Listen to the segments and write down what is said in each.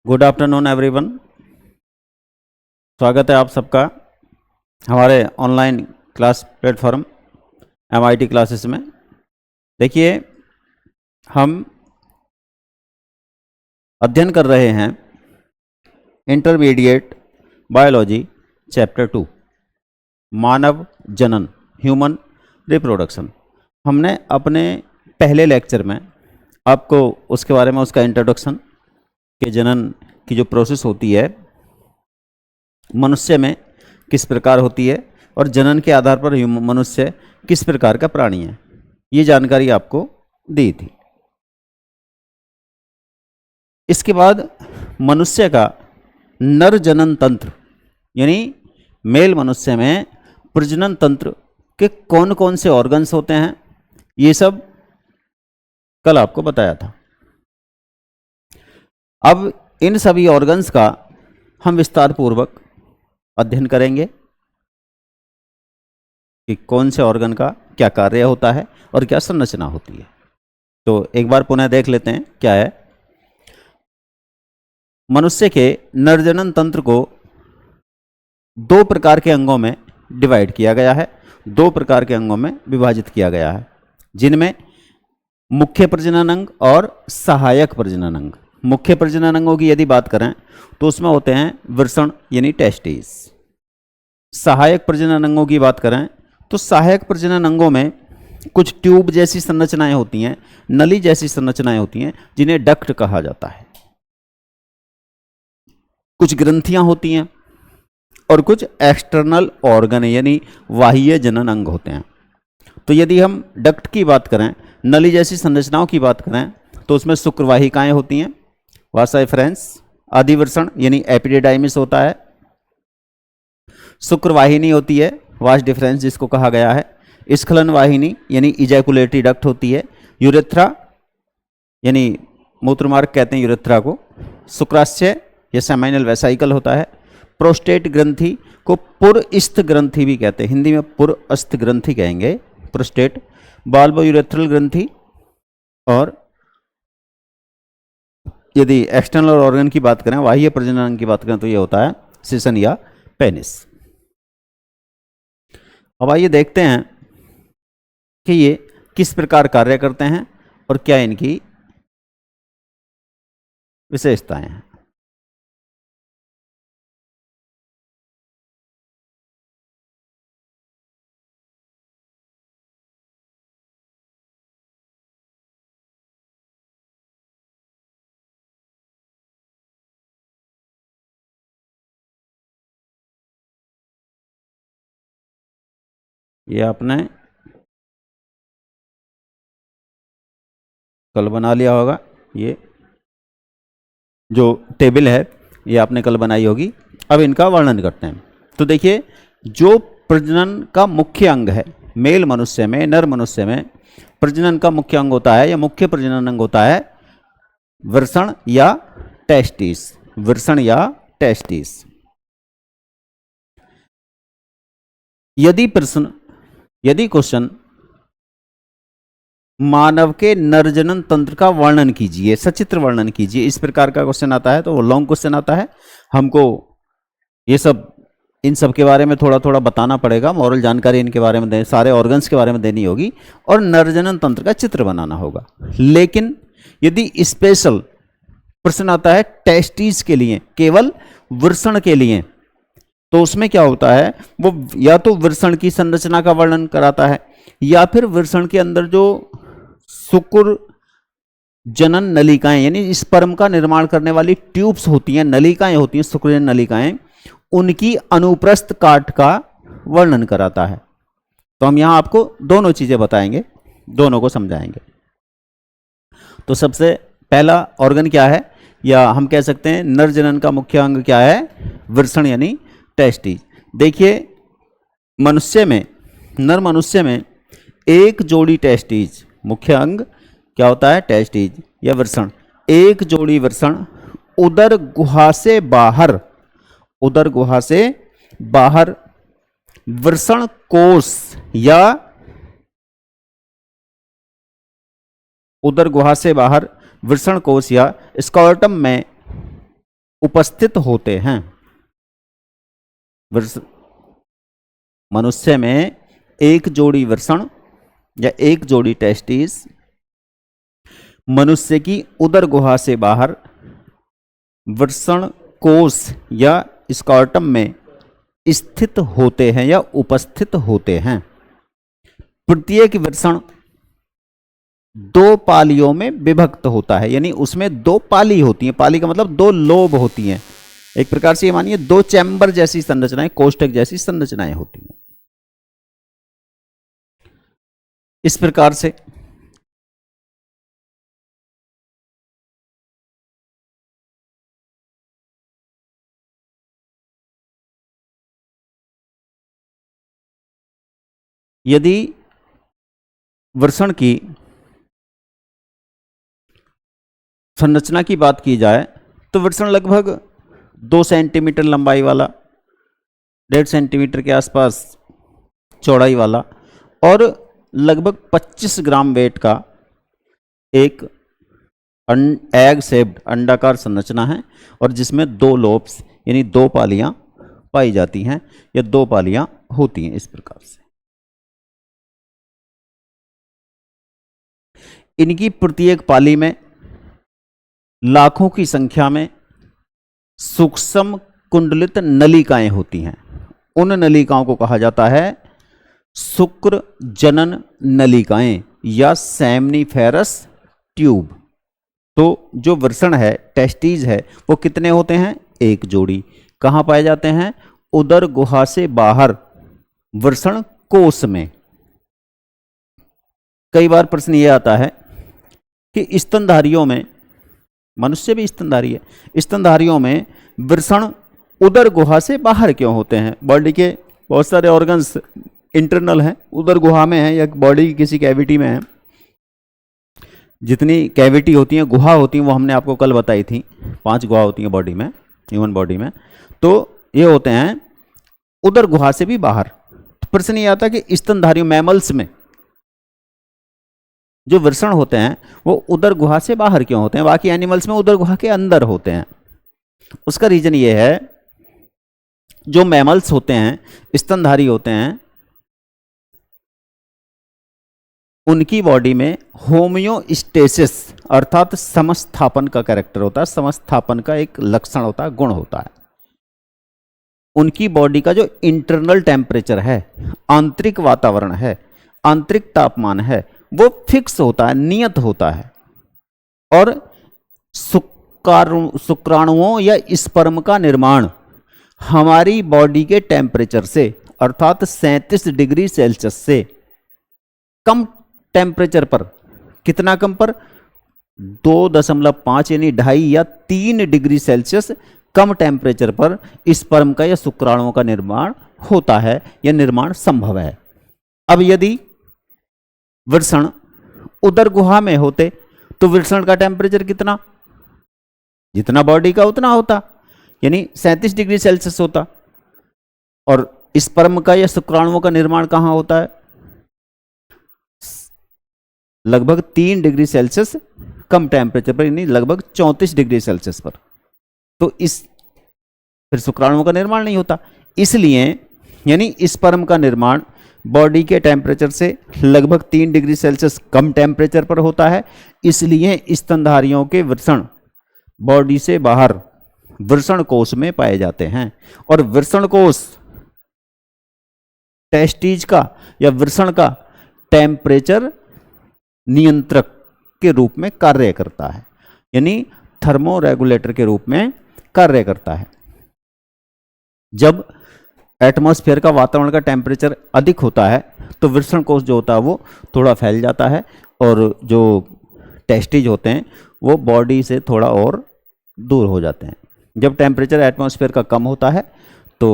Good afternoon everyone. स्वागत है आप सबका हमारे online class platform MIT classes में। देखिए, हम अध्ययन कर रहे हैं इंटरमीडिएट बायोलॉजी चैप्टर 2 मानव जनन, ह्यूमन रिप्रोडक्शन। हमने अपने पहले लेक्चर में आपको उसके बारे में, उसका इंट्रोडक्शन के जनन की जो प्रोसेस होती है मनुष्य में किस प्रकार होती है और जनन के आधार पर मनुष्य किस प्रकार का प्राणी है, ये जानकारी आपको दी थी। इसके बाद मनुष्य का नर जनन तंत्र यानी मेल मनुष्य में प्रजनन तंत्र के कौन कौन से ऑर्गन्स होते हैं, ये सब कल आपको बताया था। अब इन सभी ऑर्गन्स का हम विस्तार पूर्वक अध्ययन करेंगे कि कौन से ऑर्गन का क्या कार्य होता है और क्या संरचना होती है। तो एक बार पुनः देख लेते हैं क्या है। मनुष्य के नरजनन तंत्र को दो प्रकार के अंगों में डिवाइड किया गया है, दो प्रकार के अंगों में विभाजित किया गया है, जिनमें मुख्य प्रजनन अंग और सहायक प्रजनन अंग। मुख्य प्रजनन अंगों की यदि बात करें तो उसमें होते हैं वृषण यानी टेस्टिस। सहायक प्रजनन अंगों की बात करें तो सहायक प्रजनन अंगों में कुछ ट्यूब जैसी संरचनाएं होती हैं, नली जैसी संरचनाएं होती हैं, जिन्हें डक्ट कहा जाता है। कुछ ग्रंथियां होती हैं और कुछ एक्सटर्नल ऑर्गन यानी बाह्य जनन अंग होते हैं। तो यदि हम डक्ट की बात करें, नली जैसी संरचनाओं की बात करें, तो उसमें शुक्रवाहिकाएं होती हैं, वासा फ्रेंड्स। आदिवृषण यानी एपिडिडाइमिस होता है। शुक्रवाहिनी होती है, वास डिफरेंस जिसको कहा गया है। स्खलन वाहिनी यानी इजैकुलेटरी डक्ट होती है। यूरेथ्रा यानी मूत्रमार्ग कहते हैं यूरेथ्रा को। शुक्राशय या सेमाइनल वेसाइकल होता है। प्रोस्टेट ग्रंथि को पुरस्थ ग्रंथि भी कहते हैं, हिंदी में पुरस्थ ग्रंथि कहेंगे, प्रोस्टेट। बाल्बो यूरेथ्रल ग्रंथि। और यदि एक्सटर्नल ऑर्गन की बात करें, बाह्य प्रजनन की बात करें, तो ये होता है सिसन या पेनिस। अब आइए देखते हैं कि ये किस प्रकार कार्य करते हैं और क्या इनकी विशेषताएं हैं। ये आपने कल बना लिया होगा। ये जो टेबल है ये आपने कल बनाई होगी। अब इनका वर्णन करते हैं। तो देखिए, जो प्रजनन का मुख्य अंग है मेल मनुष्य में, नर मनुष्य में प्रजनन का मुख्य अंग होता है या मुख्य प्रजनन अंग होता है वृषण या टेस्टिस। वृषण या टेस्टिस। यदि क्वेश्चन मानव के नरजनन तंत्र का वर्णन कीजिए, सचित्र वर्णन कीजिए, इस प्रकार का क्वेश्चन आता है तो वो लॉन्ग क्वेश्चन आता है। हमको ये सब इन सब के बारे में थोड़ा थोड़ा बताना पड़ेगा, मॉरल जानकारी इनके बारे में सारे ऑर्गन्स के बारे में देनी होगी और नरजनन तंत्र का चित्र बनाना होगा। लेकिन यदि स्पेशल प्रश्न आता है टेस्टिस के लिए, केवल वृषण के लिए, तो उसमें क्या होता है, वो या तो वृषण की संरचना का वर्णन कराता है या फिर वृषण के अंदर जो शुक्र जनन नलिकाएं यानी स्पर्म का निर्माण करने वाली ट्यूब्स होती हैं, नलिकाएं होती हैं, शुक्र नलिकाएं, उनकी अनुप्रस्थ काट का वर्णन कराता है। तो हम यहां आपको दोनों चीजें बताएंगे, दोनों को समझाएंगे। तो सबसे पहला ऑर्गन क्या है, या हम कह सकते हैं नर जनन का मुख्य अंग क्या है, वृषण यानी टेस्टिस। देखिए, मनुष्य में, नर मनुष्य में एक जोड़ी टेस्टिस, मुख्य अंग क्या होता है, टेस्टिस या वृषण। एक जोड़ी वृषण उदर गुहा से बाहर, उदर गुहा से बाहर वृषण कोष या उदर गुहा से बाहर वृषण कोष या स्कॉर्टम में उपस्थित होते हैं। मनुष्य में एक जोड़ी वृषण या एक जोड़ी टेस्टिस मनुष्य की उदर गुहा से बाहर वृषण कोश या स्कॉर्टम में स्थित होते हैं या उपस्थित होते हैं। प्रत्येक वृषण दो पालियों में विभक्त होता है, यानी उसमें दो पाली होती हैं। पाली का मतलब दो लोब होती हैं। एक प्रकार से ये मानिए दो चैम्बर जैसी संरचनाएं, कोष्ठक जैसी संरचनाएं होती हैं। इस प्रकार से यदि वृषण की संरचना की बात की जाए तो वृषण लगभग 2 सेंटीमीटर लंबाई वाला, 1.5 सेंटीमीटर के आसपास चौड़ाई वाला और लगभग 25 ग्राम वेट का एक एग शेप्ड अंडाकार संरचना है, और जिसमें दो लोब्स यानी दो पालियां पाई जाती हैं या दो पालियां होती हैं। इस प्रकार से इनकी प्रत्येक पाली में लाखों की संख्या में सूक्ष्म कुंडलित नलिकाएं होती हैं। उन नलिकाओं को कहा जाता है शुक्र जनन नलिकाएं या सेमनीफेरस ट्यूब। तो जो वृषण है, टेस्टीज है, वो कितने होते हैं? एक जोड़ी। कहाँ पाए जाते हैं? उदर गुहा से बाहर वृषण कोश में। कई बार प्रश्न ये आता है कि स्तनधारियों में, मनुष्य भी स्तनधारी है, स्तनधारियों में वृषण उदर गुहा से बाहर क्यों होते हैं? बॉडी के बहुत सारे ऑर्गन्स इंटरनल हैं, उदर गुहा में है या बॉडी की किसी कैविटी में है। जितनी कैविटी होती हैं, गुहा होती हैं, वो हमने आपको कल बताई थी। 5 गुहा होती हैं बॉडी में, ह्यूमन बॉडी में। तो ये होते हैं उदर गुहा से भी बाहर। प्रश्न ये आता है कि स्तनधारियों मैमल्स में जो वृषण होते हैं वो उदर गुहा से बाहर क्यों होते हैं, बाकी एनिमल्स में उदर गुहा के अंदर होते हैं? उसका रीजन ये है, जो मैमल्स होते हैं, स्तनधारी होते हैं, उनकी बॉडी में होम्योस्टेसिस अर्थात समस्थापन का कैरेक्टर होता है, समस्थापन का एक लक्षण होता है, गुण होता है। उनकी बॉडी का जो इंटरनल टेम्परेचर है, आंतरिक वातावरण है, आंतरिक तापमान है, वो फिक्स होता है, नियत होता है। और शुक्राणुओं या स्पर्म का निर्माण हमारी बॉडी के टेम्परेचर से अर्थात 37 डिग्री सेल्सियस से कम टेम्परेचर पर, कितना कम पर? 2.5 यानी 2.5 या 3 डिग्री सेल्सियस कम टेम्परेचर पर स्पर्म का या शुक्राणुओं का निर्माण होता है या निर्माण संभव है। अब यदि वृषण उदर गुहा में होते तो वृषण का टेम्परेचर कितना? जितना बॉडी का उतना होता, यानी 37 डिग्री सेल्सियस होता। और स्पर्म का या शुक्राणुओं का निर्माण कहां होता है? लगभग 3 डिग्री सेल्सियस कम टेम्परेचर पर, यानी लगभग 34 डिग्री सेल्सियस पर। तो फिर शुक्राणुओं का निर्माण नहीं होता। इसलिए यानी स्पर्म का निर्माण बॉडी के टेम्परेचर से लगभग 3 डिग्री सेल्सियस कम टेम्परेचर पर होता है। इसलिए स्तनधारियों के वृषण बॉडी से बाहर वृषण कोश में पाए जाते हैं। और वृषण कोश टेस्टीज का या वृषण का टेम्परेचर नियंत्रक के रूप में कार्य करता है, यानी थर्मो रेगुलेटर के रूप में कार्य करता है। जब एटमॉस्फेयर का, वातावरण का टेम्परेचर अधिक होता है तो वृषण कोश जो होता है वो थोड़ा फैल जाता है, और जो टेस्टिज होते हैं वो बॉडी से थोड़ा और दूर हो जाते हैं। जब टेम्परेचर एटमॉस्फेयर का कम होता है तो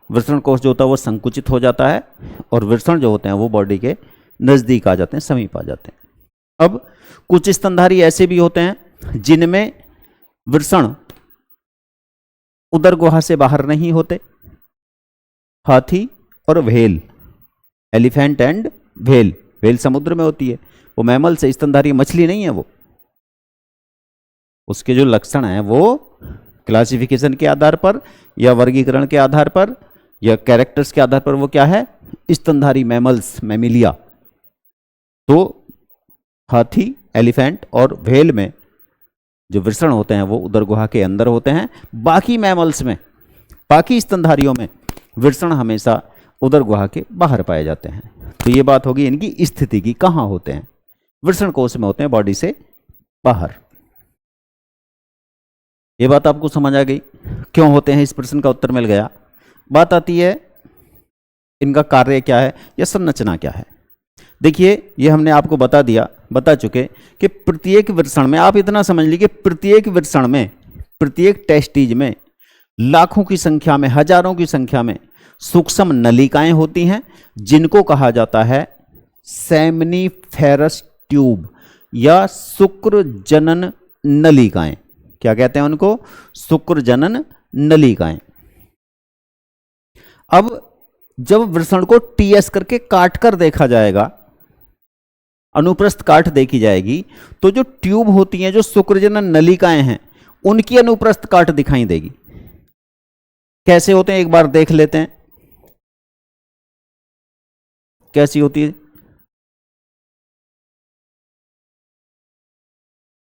वृषण कोश जो होता है वो संकुचित हो जाता है, और वृषण जो होते हैं वो बॉडी के नज़दीक आ जाते हैं, समीप आ जाते हैं। अब कुछ स्तनधारी ऐसे भी होते हैं जिनमें वृषण उदर गुहा से बाहर नहीं होते। हाथी और whale, elephant and whale. Whale समुद्र में होती है, वो मैमल से, स्तनधारी मछली नहीं है वो। उसके जो लक्षण हैं वो क्लासिफिकेशन के आधार पर या वर्गीकरण के आधार पर या कैरेक्टर्स के आधार पर वो क्या है, स्तनधारी मैमल्स, मैमिलिया। तो हाथी, एलिफेंट और व्हेल में जो वृषण होते हैं वो उदर गुहा के अंदर होते हैं। बाकी मैमल्स में, बाकी स्तनधारियों में वृषण हमेशा उदर गुहा के बाहर पाए जाते हैं। तो ये बात होगी इनकी स्थिति की, कहाँ होते हैं, वृषण कोश में होते हैं, बॉडी से बाहर। ये बात आपको समझ आ गई, क्यों होते हैं, इस प्रश्न का उत्तर मिल गया। बात आती है इनका कार्य क्या है या संरचना क्या है। देखिए ये हमने आपको बता चुके कि प्रत्येक वृषण में, आप इतना समझ लीजिए, प्रत्येक वृषण में, प्रत्येक टेस्टिज में लाखों की संख्या में, हजारों की संख्या में सूक्ष्म नलिकाएं होती हैं, जिनको कहा जाता है सेमनीफेरस ट्यूब या शुक्र जनन नलिकाएं। क्या कहते हैं उनको, शुक्र जनन नलिकाएं। अब जब वृषण को टीएस करके काट कर देखा जाएगा, अनुप्रस्थ काट देखी जाएगी, तो जो ट्यूब होती हैं, जो शुक्रजनन नलिकाएं हैं, उनकी अनुप्रस्थ काट दिखाई देगी। कैसे होते हैं एक बार देख लेते हैं, कैसी होती है।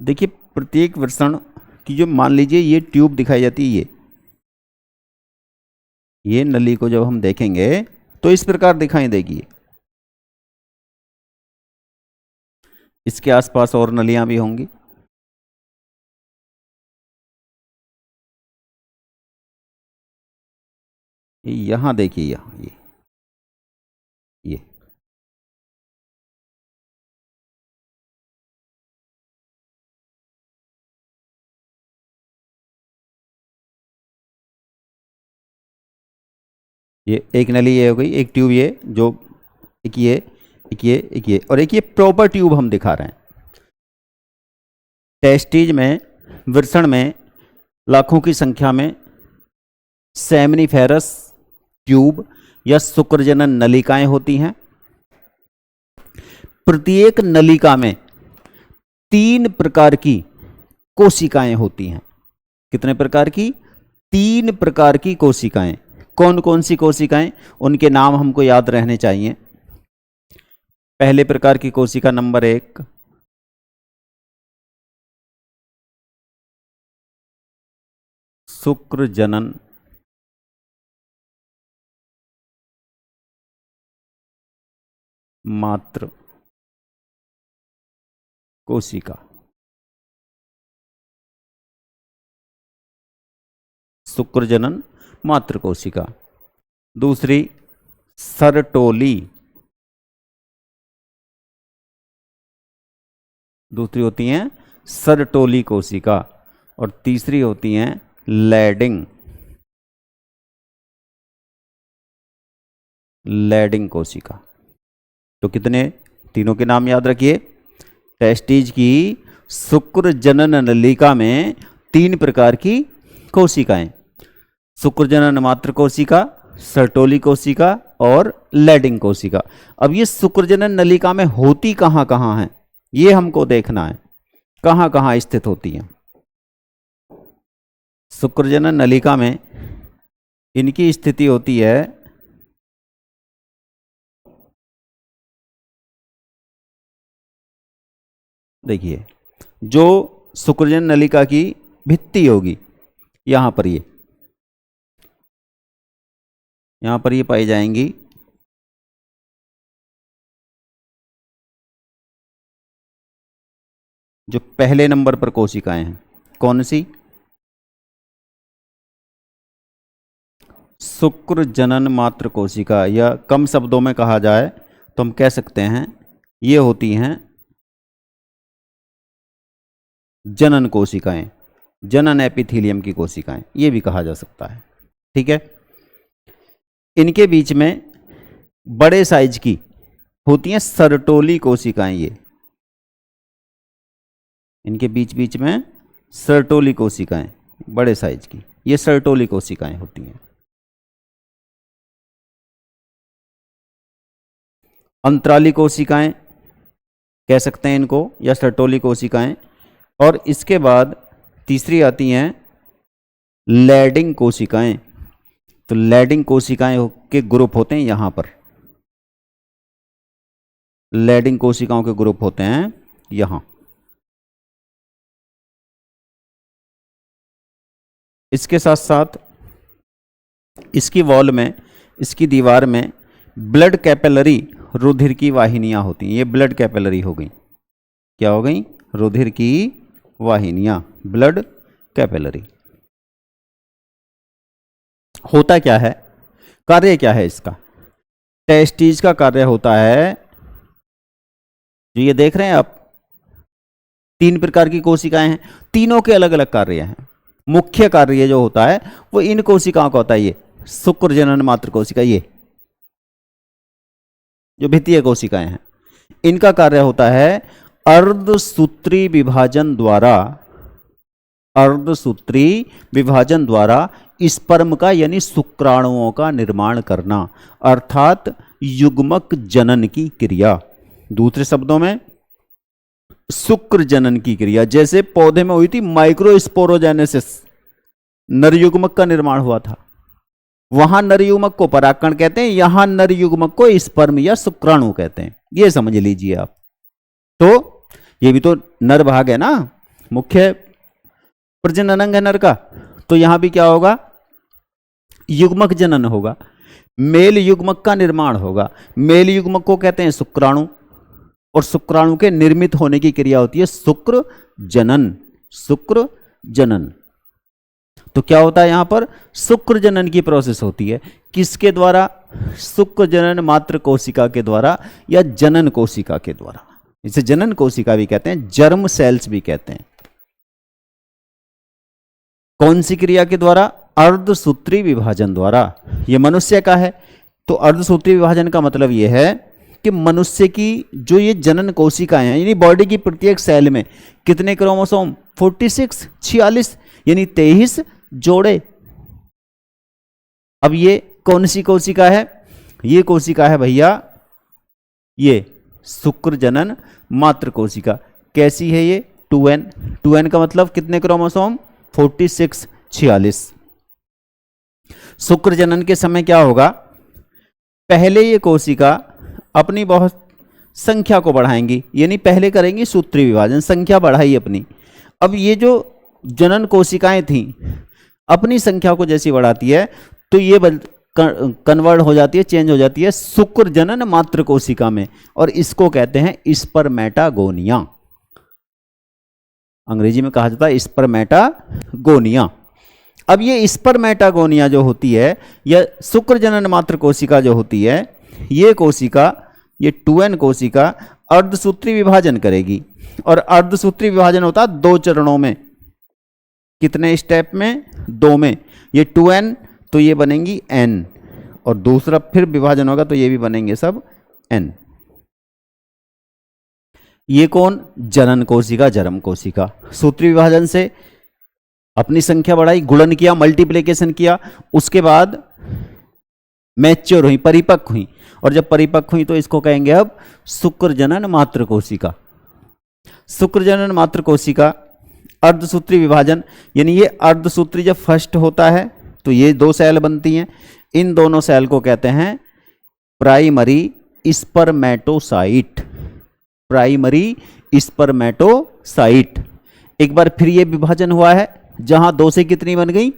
देखिए प्रत्येक वृषण की जो, मान लीजिए ये ट्यूब दिखाई जाती है, ये नली को जब हम देखेंगे तो इस प्रकार दिखाई देगी। इसके आसपास और नलियां भी होंगी। यहां देखिए, यहां ये एक नली ये हो गई, एक ट्यूब ये, जो एक ये, एक ये, एक ये, और एक ये प्रॉपर ट्यूब हम दिखा रहे हैं। टेस्टिज में, वृषण में लाखों की संख्या में सेमनीफेरस ट्यूब या शुक्रजनन नलिकाएं होती हैं। प्रत्येक नलिका में 3 प्रकार की कोशिकाएं होती हैं। कितने प्रकार की, 3 प्रकार की कोशिकाएं। कौन कौन सी कोशिकाएं, उनके नाम हमको याद रहने चाहिए। पहले प्रकार की कोशिका नंबर 1 शुक्र जनन मात्र कोशिका, शुक्र जनन मात्र कोशिका। दूसरी सरटोली, दूसरी होती हैं सरटोली कोशिका, और तीसरी होती हैं लैडिंग, लैडिंग कोशिका। तो कितने, तीनों के नाम याद रखिए। टेस्टिज की शुक्र जनन नलिका में 3 प्रकार की कोशिकाएं, शुक्र जनन मात्र कोशिका, सर्टोली कोशिका और लैडिंग कोशिका। अब ये शुक्र जनन नलिका में होती कहां कहां हैं, ये हमको देखना है, कहां कहां स्थित होती हैं। शुक्र जनन नलिका में इनकी स्थिति होती है, देखिए जो शुक्रजनन नलिका की भित्ति होगी, यहां पर ये पाई जाएंगी जो पहले नंबर पर कोशिकाएं हैं। कौन सी, शुक्र जनन मात्र कोशिका, या कम शब्दों में कहा जाए तो हम कह सकते हैं ये होती हैं जनन कोशिकाएं, जनन एपिथेलियम की कोशिकाएं, ये भी कहा जा सकता है। ठीक है, इनके बीच में बड़े साइज की होती हैं सर्टोली कोशिकाएं। ये इनके बीच बीच में सर्टोली कोशिकाएं, बड़े साइज की, ये सर्टोली कोशिकाएं होती हैं। अंतराली कोशिकाएं कह सकते हैं इनको, या सर्टोली कोशिकाएं। और इसके बाद तीसरी आती हैं लैडिंग कोशिकाएं, तो लैडिंग कोशिकाएं के ग्रुप होते हैं यहां पर, लैडिंग कोशिकाओं के ग्रुप होते हैं यहां। इसके साथ साथ इसकी वॉल में, इसकी दीवार में ब्लड कैपिलरी, रुधिर की वाहिनियां होती हैं। ये ब्लड कैपिलरी हो गई, क्या हो गई? रुधिर की वाहिनियां, ब्लड कैपिलरी। होता क्या है, कार्य क्या है इसका? टेस्टिज का कार्य होता है, जो ये देख रहे हैं आप, 3 प्रकार की कोशिकाएं हैं, तीनों के अलग अलग कार्य हैं। मुख्य कार्य जो होता है वो इन कोशिकाओं का होता है, ये शुक्र जनन मात्र कोशिका, ये जो भित्तीय कोशिकाएं हैं, इनका कार्य होता है अर्धसूत्री विभाजन द्वारा, अर्धसूत्री विभाजन द्वारा स्पर्म का यानी शुक्राणुओं का निर्माण करना, अर्थात युग्मक जनन की क्रिया। दूसरे शब्दों में शुक्र जनन की क्रिया, जैसे पौधे में हुई थी माइक्रोस्पोरोजेनेसिस, नरयुग्मक का निर्माण हुआ था, वहां नरयुग्मक को परागकण कहते हैं, यहां नरयुग्मक को स्पर्म या शुक्राणु कहते हैं। ये समझ लीजिए आप। तो ये भी तो नर भाग है ना, मुख्य प्रजनन अंग है नर का, तो यहां भी क्या होगा? युग्मक जनन होगा, मेल युग्मक का निर्माण होगा। मेल युग्मक को कहते हैं शुक्राणु, और शुक्राणु के निर्मित होने की क्रिया होती है शुक्र जनन, शुक्र जनन। तो क्या होता है यहां पर? शुक्र जनन की प्रोसेस होती है। किसके द्वारा? शुक्र जनन मात्र कोशिका के द्वारा या जनन कोशिका के द्वारा। इसे जनन कोशिका भी कहते हैं, जर्म सेल्स भी कहते हैं। कौन सी क्रिया के द्वारा? अर्धसूत्री विभाजन द्वारा। यह मनुष्य का है, तो अर्धसूत्री विभाजन का मतलब यह है कि मनुष्य की जो ये जनन कोशिकाएं हैं, यानी बॉडी की प्रत्येक सेल में कितने क्रोमोसोम? 46, 46 यानी 23 जोड़े। अब ये कौन सी कोशिका है? ये कोशिका है भैया, ये शुक्र जनन मात्र कोशिका। कैसी है ये? 2n। 2n का मतलब कितने क्रोमोसोम? 46, 46। शुक्र जनन के समय क्या होगा? पहले ये कोशिका अपनी बहुत संख्या को बढ़ाएंगी, यानी पहले करेंगी सूत्री विभाजन, संख्या बढ़ाई अपनी। अब ये जो जनन कोशिकाएं थी, अपनी संख्या को जैसी बढ़ाती है तो ये कन्वर्ट हो जाती है, चेंज हो जाती है शुक्र जनन मात्र कोशिका में, और इसको कहते हैं स्पर्मेटागोनिया। अंग्रेजी में कहा जाता है स्पर्मेटागोनिया। अब ये स्पर्मेटागोनिया जो होती है, या शुक्र जनन मात्र कोशिका जो होती है, ये कोशिका, ये 2n कोशिका अर्धसूत्री विभाजन करेगी। और अर्धसूत्री विभाजन होता है 2 चरणों में। कितने स्टेप में? 2 में। ये 2n तो ये बनेंगी n, और दूसरा फिर विभाजन होगा तो ये भी बनेंगे सब n। ये कौन? जनन कोशिका, जर्म कोशिका। सूत्री विभाजन से अपनी संख्या बढ़ाई, गुणन किया, मल्टीप्लिकेशन किया, उसके बाद मैच्योर हुई, परिपक्व हुई, और जब परिपक्व हुई तो इसको कहेंगे अब शुक्र जनन मात्र कोशिका। शुक्र जनन मात्र कोशिका, अर्धसूत्री विभाजन, यानी ये अर्धसूत्री जब फर्स्ट होता है तो ये 2 सेल बनती हैं। इन दोनों सेल को कहते हैं प्राइमरी स्पर्मेटोसाइट, प्राइमरी स्पर्मेटोसाइट। एक बार फिर ये विभाजन हुआ है, जहां 2 से कितनी बन गई?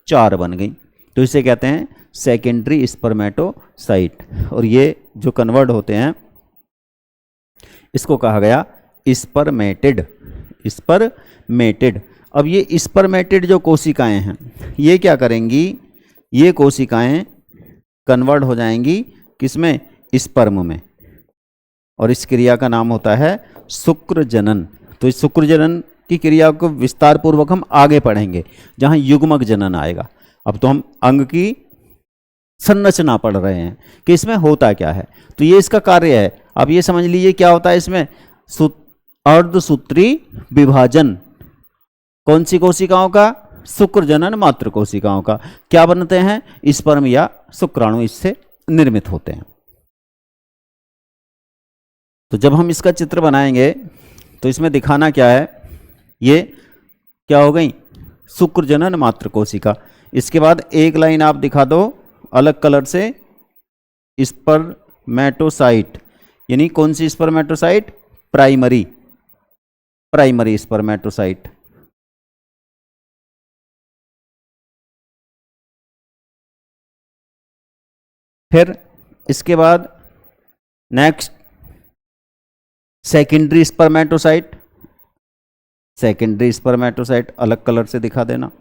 4 बन गई, तो इसे कहते हैं सेकेंडरी स्पर्मेटोसाइट। और ये जो कन्वर्ट होते हैं इसको कहा गया स्पर्मेटिड, स्पर्मेटिड। अब ये स्पर्मेटिड जो कोशिकाएं हैं, ये क्या करेंगी? ये कोशिकाएं कन्वर्ट हो जाएंगी किसमें? स्पर्म में, और इस क्रिया का नाम होता है शुक्र जनन। तो इस शुक्र जनन की क्रिया को विस्तार पूर्वक हम आगे पढ़ेंगे, जहां युग्मक जनन आएगा। अब तो हम अंग की संरचना पढ़ रहे हैं कि इसमें होता क्या है। तो ये इसका कार्य है। अब ये समझ लीजिए क्या होता है इसमें? अर्धसूत्री विभाजन। कौन सी कोशिकाओं का? शुक्र जनन मात्र कोशिकाओं का। क्या बनते हैं? स्पर्म या शुक्राणु इससे निर्मित होते हैं। तो जब हम इसका चित्र बनाएंगे तो इसमें दिखाना क्या है? ये क्या हो गई? शुक्रजनन मात्र कोशिका। इसके बाद एक लाइन आप दिखा दो अलग कलर से, स्पर्मेटोसाइट, यानी कौन सी स्पर्मेटोसाइट? Primary, primary spermatocyte. फिर इसके बाद next secondary spermatocyte, secondary spermatocyte अलग कलर से दिखा देना।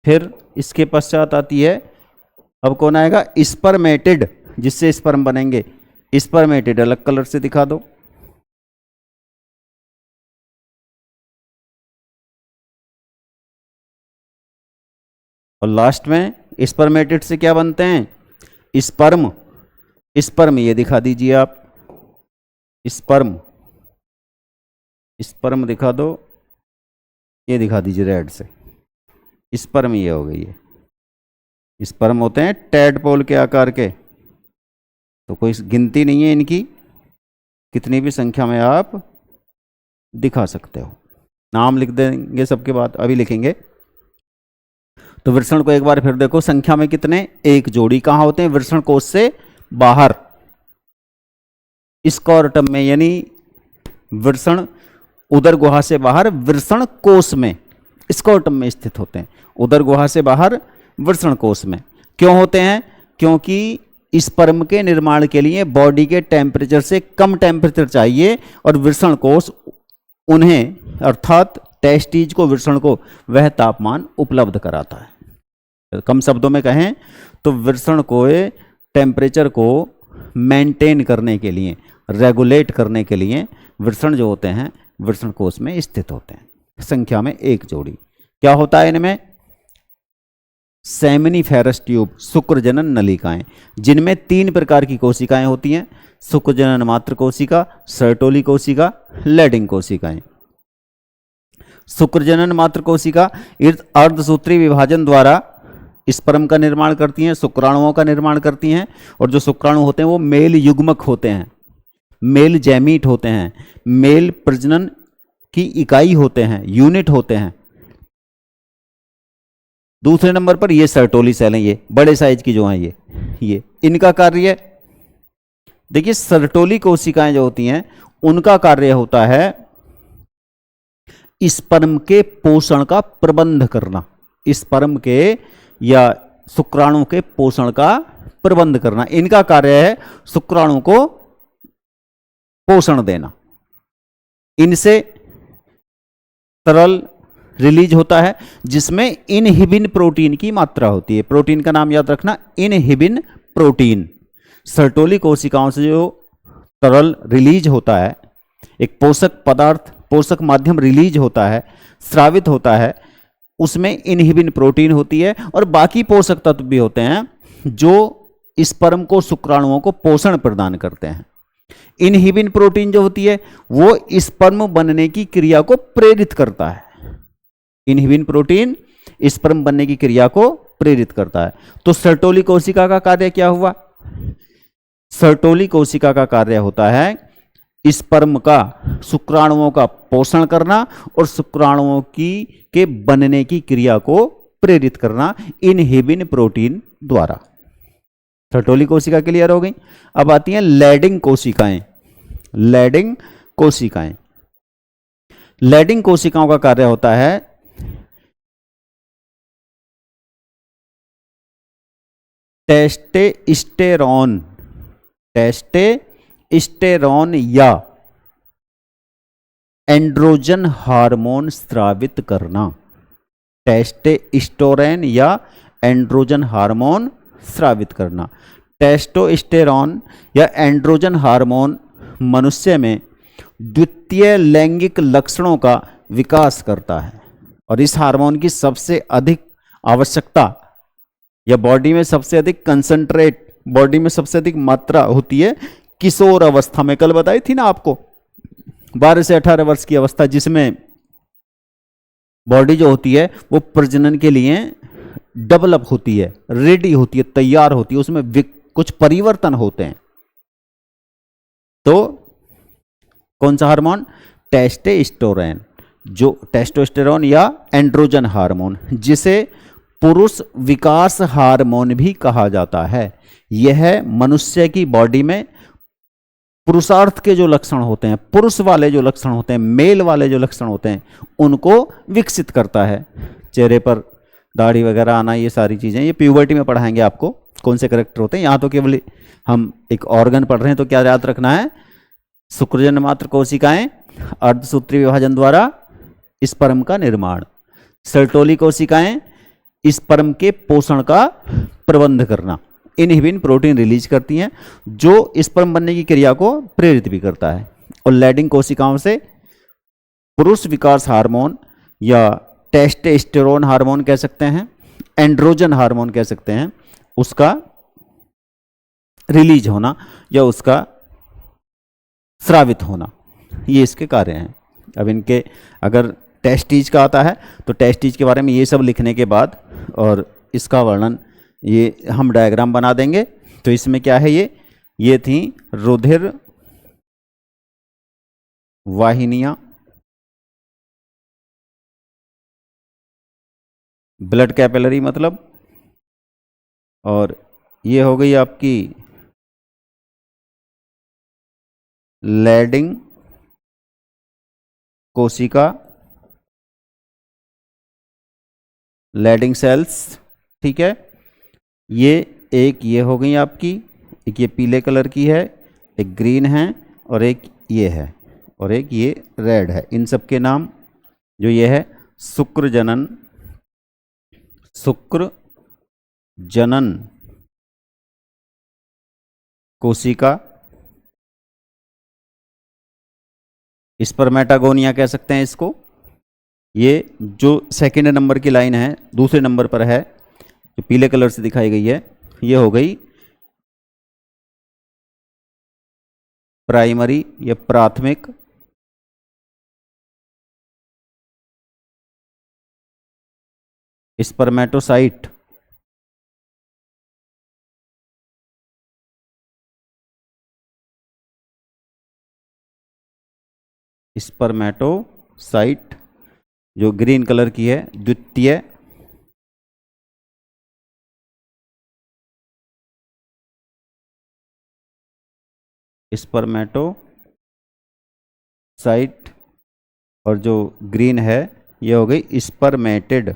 फिर इसके पश्चात आती है, अब कौन आएगा? स्पर्मेटिड, जिससे स्पर्म बनेंगे। स्पर्मेटिड अलग कलर से दिखा दो। और लास्ट में स्पर्मेटिड से क्या बनते हैं? स्पर्म। स्पर्म ये दिखा दीजिए आप, स्पर्म, स्पर्म दिखा दो, ये दिखा दीजिए रेड से। स्पर्म ये हो गई है। स्पर्म होते हैं टैडपोल के आकार के, तो कोई गिनती नहीं है इनकी, कितनी भी संख्या में आप दिखा सकते हो। नाम लिख देंगे सबके बाद, अभी लिखेंगे। तो वृषण को एक बार फिर देखो, संख्या में कितने? एक जोड़ी। कहां होते हैं? वृषण कोश से बाहर, स्कॉर्टम में, यानी वृषण उदर गुहा से बाहर वृषण कोश में, स्कॉर्टम में स्थित होते हैं। उदर गुहा से बाहर वृषण कोश में क्यों होते हैं? क्योंकि स्पर्म के निर्माण के लिए बॉडी के टेम्परेचर से कम टेम्परेचर चाहिए, और वृषण कोश उन्हें, अर्थात टेस्टीज को, वृषण को वह तापमान उपलब्ध कराता है। कम शब्दों में कहें तो वृषण को टेम्परेचर को मेंटेन करने के लिए, रेगुलेट करने के लिए वृषण जो होते हैं वृषण कोश में स्थित होते हैं। संख्या में एक जोड़ी। क्या होता है इनमें? सेमिनिफेरस ट्यूब, शुक्रजनन नलिकाएं, जिनमें 3 प्रकार की कोशिकाएं होती हैं। शुक्रजनन मात्र कोशिका, सर्टोली कोशिका, लैडिंग कोशिकाएं। शुक्रजनन मात्र कोशिका अर्धसूत्री विभाजन द्वारा स्पर्म का निर्माण करती हैं, शुक्राणुओं का निर्माण करती हैं, और जो शुक्राणु होते हैं वो मेल युग्मक होते हैं, मेल जैमीट होते हैं, मेल प्रजनन की इकाई होते हैं, यूनिट होते हैं। दूसरे नंबर पर ये सर्टोली सेल हैं, ये बड़े साइज की जो हैं, ये इनका कार्य देखिए, सर्टोली कोशिकाएं जो होती हैं उनका कार्य होता है स्पर्म के पोषण का प्रबंध करना, स्पर्म के या शुक्राणु के पोषण का प्रबंध करना। इनका कार्य है शुक्राणु को पोषण देना। इनसे तरल रिलीज होता है जिसमें इनहिबिन प्रोटीन की मात्रा होती है। प्रोटीन का नाम याद रखना, इनहिबिन प्रोटीन। सर्टोली कोशिकाओं से जो तरल रिलीज होता है, एक पोषक पदार्थ, पोषक माध्यम रिलीज होता है, स्रावित होता है, उसमें इनहिबिन प्रोटीन होती है, और बाकी पोषक तत्व भी होते हैं जो स्पर्म को, शुक्राणुओं को पोषण प्रदान करते हैं। इनहिबिन प्रोटीन जो होती है वो स्पर्म बनने की क्रिया को प्रेरित करता है। इनहिबिन प्रोटीन स्पर्म बनने की क्रिया को प्रेरित करता है। तो सर्टोली कोशिका का कार्य क्या हुआ? सर्टोली कोशिका का कार्य होता है स्पर्म का, शुक्राणुओं का पोषण करना और शुक्राणुओं के बनने की क्रिया को प्रेरित करना इनहिबिन प्रोटीन द्वारा। सर्टोली कोशिका क्लियर हो गई। अब आती हैं लैडिंग कोशिकाएं। लैडिंग कोशिकाएं, लैडिंग कोशिकाओं का कार्य होता है टेस्टोस्टेरोन, टेस्टोस्टेरोन या एंड्रोजन हार्मोन स्रावित करना। टेस्टोस्टेरोन या एंड्रोजन हार्मोन स्रावित करना। टेस्टोस्टेरोन या एंड्रोजन हार्मोन मनुष्य में द्वितीय लैंगिक लक्षणों का विकास करता है, और इस हार्मोन की सबसे अधिक आवश्यकता या बॉडी में सबसे अधिक कंसंट्रेट, बॉडी में सबसे अधिक मात्रा होती है किशोर अवस्था में। कल बताई थी ना आपको, 12 से 18 वर्ष की अवस्था, जिसमें बॉडी जो होती है वो प्रजनन के लिए डेवलप होती है, रेडी होती है, तैयार होती है, उसमें कुछ परिवर्तन होते हैं। तो कौन सा हार्मोन? टेस्टोस्टेरोन, जो टेस्टोस्टेरोन या एंड्रोजन हार्मोन, जिसे पुरुष विकास हार्मोन भी कहा जाता है। यह मनुष्य की बॉडी में पुरुषार्थ के जो लक्षण होते हैं, पुरुष वाले जो लक्षण होते हैं, मेल वाले जो लक्षण होते हैं, उनको विकसित करता है। चेहरे पर दाढ़ी वगैरह आना, ये सारी चीजें ये प्यूबर्टी में पढ़ाएंगे आपको कौन से करेक्टर होते हैं। यहाँ तो केवल हम एक ऑर्गन पढ़ रहे हैं, तो क्या याद रखना है? शुक्रजन मात्र कोशिकाएं अर्धसूत्री विभाजन द्वारा स्पर्म का निर्माण, सर्टोली कोशिकाएं स्पर्म के पोषण का प्रबंध करना, इनहिबिन प्रोटीन रिलीज करती हैं जो स्पर्म बनने की क्रिया को प्रेरित भी करता है। और लैडिंग कोशिकाओं से पुरुष विकास हार्मोन या टेस्टोस्टेरोन हार्मोन कह सकते हैं, एंड्रोजन हार्मोन कह सकते हैं, उसका रिलीज होना या उसका स्रावित होना, ये इसके कार्य हैं। अब इनके अगर टेस्टीज का आता है तो टेस्टीज के बारे में ये सब लिखने के बाद और इसका वर्णन ये हम डायग्राम बना देंगे। तो इसमें क्या है, ये थी रुधिर वाहिनियां, ब्लड कैपिलरी मतलब, और ये हो गई आपकी लैडिंग कोशिका, लैडिंग सेल्स, ठीक है। ये एक ये हो गई आपकी, एक ये पीले कलर की है, एक ग्रीन है और एक ये है और एक ये रेड है। इन सब के नाम जो ये है शुक्र जनन, शुक्र जनन कोशिका, स्पर्मेटागोनिया कह सकते हैं इसको। ये जो सेकंड नंबर की लाइन है, दूसरे नंबर पर है, जो पीले कलर से दिखाई गई है, ये हो गई प्राइमरी या प्राथमिक, स्पर्मेटोसाइट, स्पर्मेटोसाइट जो ग्रीन कलर की है द्वितीय, स्पर्मेटोसाइट, और जो ग्रीन है ये हो गई स्पर्मेटिड,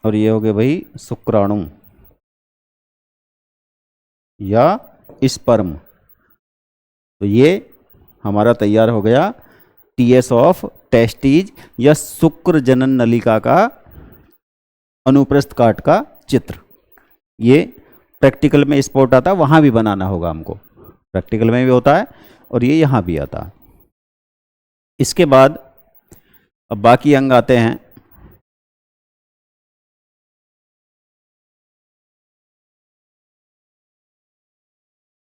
और ये हो गए भाई शुक्राणु या स्पर्म। तो ये हमारा तैयार हो गया टीएस ऑफ टेस्टीज या शुक्र जनन नलिका का अनुप्रस्थ काट का चित्र। ये प्रैक्टिकल में स्पॉट आता है, वहां भी बनाना होगा हमको, प्रैक्टिकल में भी होता है और ये यहां भी आता है। इसके बाद अब बाकी अंग आते हैं।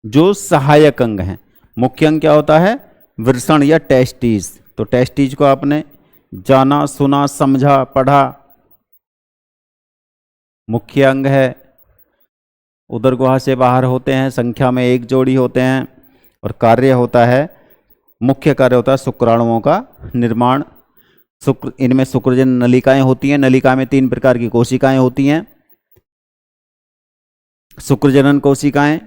जो सहायक अंग हैं, मुख्य अंग क्या होता है? वृषण या टेस्टीज। तो टेस्टीज को आपने जाना, सुना, समझा, पढ़ा, मुख्य अंग है। उदर गुहा से बाहर होते हैं, संख्या में 1 जोड़ी होते हैं, और कार्य होता है, मुख्य कार्य होता है शुक्राणुओं का निर्माण। शुक्र, इनमें शुक्रजन नलिकाएं होती हैं। नलिका में 3 प्रकार की कोशिकाएं होती हैं, शुक्रजनन कोशिकाएं,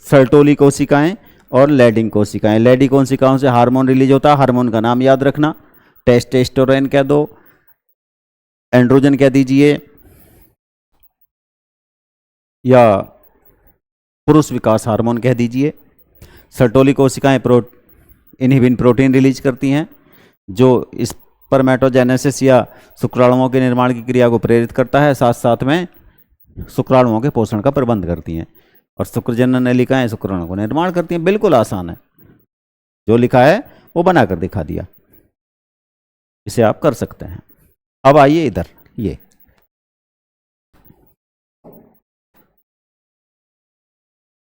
सर्टोली कोशिकाएं और लैडिंग कोशिकाएं। लैडिंग कोशिकाओं से हार्मोन रिलीज होता है, हार्मोन का नाम याद रखना, टेस्टोस्टेरोन कह दो, एंड्रोजन कह दीजिए, या पुरुष विकास हार्मोन कह दीजिए। सर्टोली कोशिकाएं इनहिबिन प्रोटीन रिलीज करती हैं जो स्पर्मेटोजेनेसिस या शुक्राणुओं के निर्माण की क्रिया को प्रेरित करता है, साथ साथ में शुक्राणुओं के पोषण का प्रबंध करती हैं। और शुक्रजनन नलिकाएं शुक्राणु को निर्माण करती हैं। बिल्कुल आसान है, जो लिखा है वो बनाकर दिखा दिया, इसे आप कर सकते हैं। अब आइए इधर, ये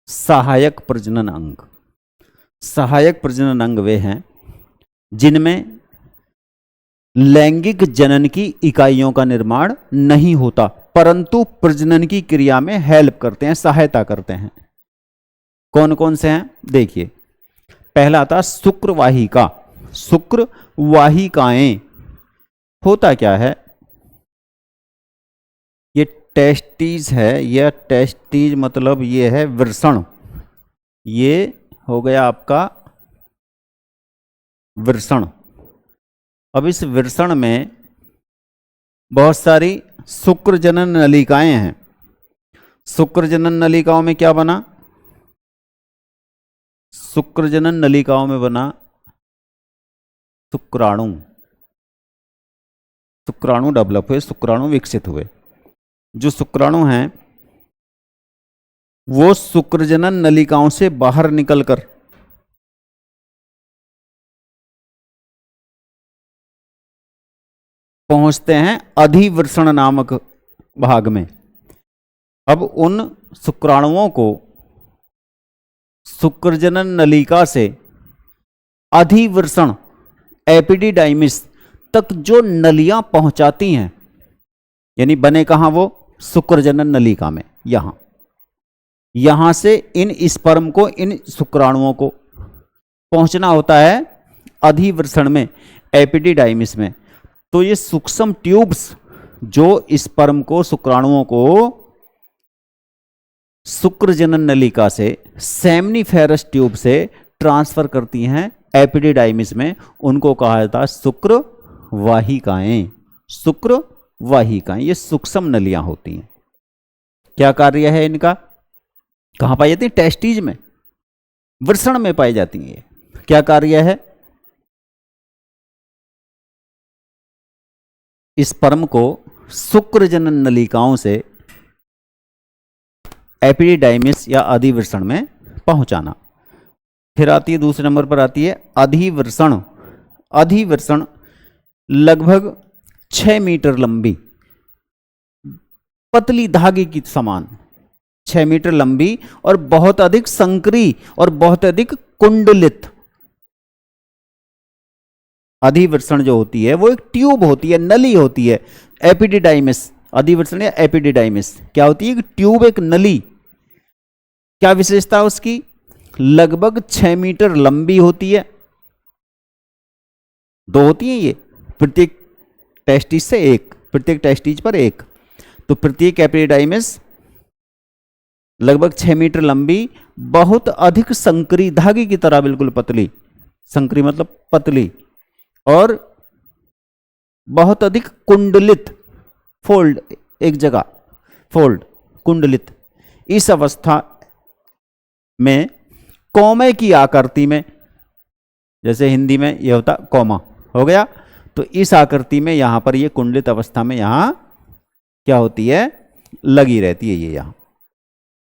सहायक प्रजनन अंग। सहायक प्रजनन अंग वे हैं जिनमें लैंगिक जनन की इकाइयों का निर्माण नहीं होता। परंतु प्रजनन की क्रिया में हेल्प करते हैं, सहायता करते हैं। कौन कौन से हैं देखिए। पहला आता शुक्रवाहिका। शुक्रवाहिकाएं होता क्या है, ये टेस्टीज है, यह टेस्टीज मतलब ये है वृषण, ये हो गया आपका वृषण। अब इस वृषण में बहुत सारी शुक्रजनन नलिकाएं हैं। शुक्रजनन नलिकाओं में क्या बना, शुक्रजनन नलिकाओं में बना शुक्राणु। शुक्राणु डेवलप हुए, शुक्राणु विकसित हुए। जो शुक्राणु हैं वो शुक्रजनन नलिकाओं से बाहर निकलकर पहुंचते हैं अधिवृषण नामक भाग में। अब उन शुक्राणुओं को शुक्रजनन नलिका से अधिवृषण एपिडिडाइमिस तक जो नलियां पहुंचाती हैं, यानी बने कहां वो शुक्रजनन नलिका में, यहां से इन स्पर्म को, इन शुक्राणुओं को पहुंचना होता है अधिवृषण में, एपिडिडाइमिस में। तो ये सूक्ष्म ट्यूब्स जो स्पर्म को, शुक्राणुओं को शुक्रजनन नलिका से सेमनीफेरस ट्यूब से ट्रांसफर करती हैं एपिडिडाइमिस में, उनको कहा जाता है शुक्रवाहिकाएं। शुक्रवाहिकाएं ये सूक्ष्म नलियां होती हैं। क्या कार्य है इनका, कहां पाई जाती है, टेस्टीज में, वृषण में पाई जाती हैं। क्या कार्य है, स्पर्म को शुक्रजनन नलिकाओं से एपिडिडाइमिस या अधिवृषण में पहुंचाना। फिर आती है, दूसरे नंबर पर आती है अधिवृषण। अधिवृषण लगभग 6 मीटर लंबी, पतली धागे की समान, 6 मीटर लंबी और बहुत अधिक संकरी और बहुत अधिक कुंडलित। अधिवृषण जो होती है वो एक ट्यूब होती है, नली होती है। एपिडिडाइमिस, अधिवृषण या एपिडिडाइमिस क्या होती है, एक ट्यूब, एक नली। क्या विशेषता है उसकी, लगभग 6 मीटर लंबी होती है। 2 होती हैं ये, प्रत्येक टेस्टिस से एक, प्रत्येक टेस्टिस पर एक। तो प्रत्येक एपिडिडाइमिस लगभग 6 मीटर लंबी, बहुत अधिक संकरी, धागे की तरह बिल्कुल पतली, संकरी मतलब पतली, और बहुत अधिक कुंडलित, फोल्ड, एक जगह फोल्ड, कुंडलित। इस अवस्था में कौमे की आकृति में, जैसे हिंदी में यह होता कौमा हो गया, तो इस आकृति में यहां पर ये कुंडलित अवस्था में यहां क्या होती है, लगी रहती है, ये यहां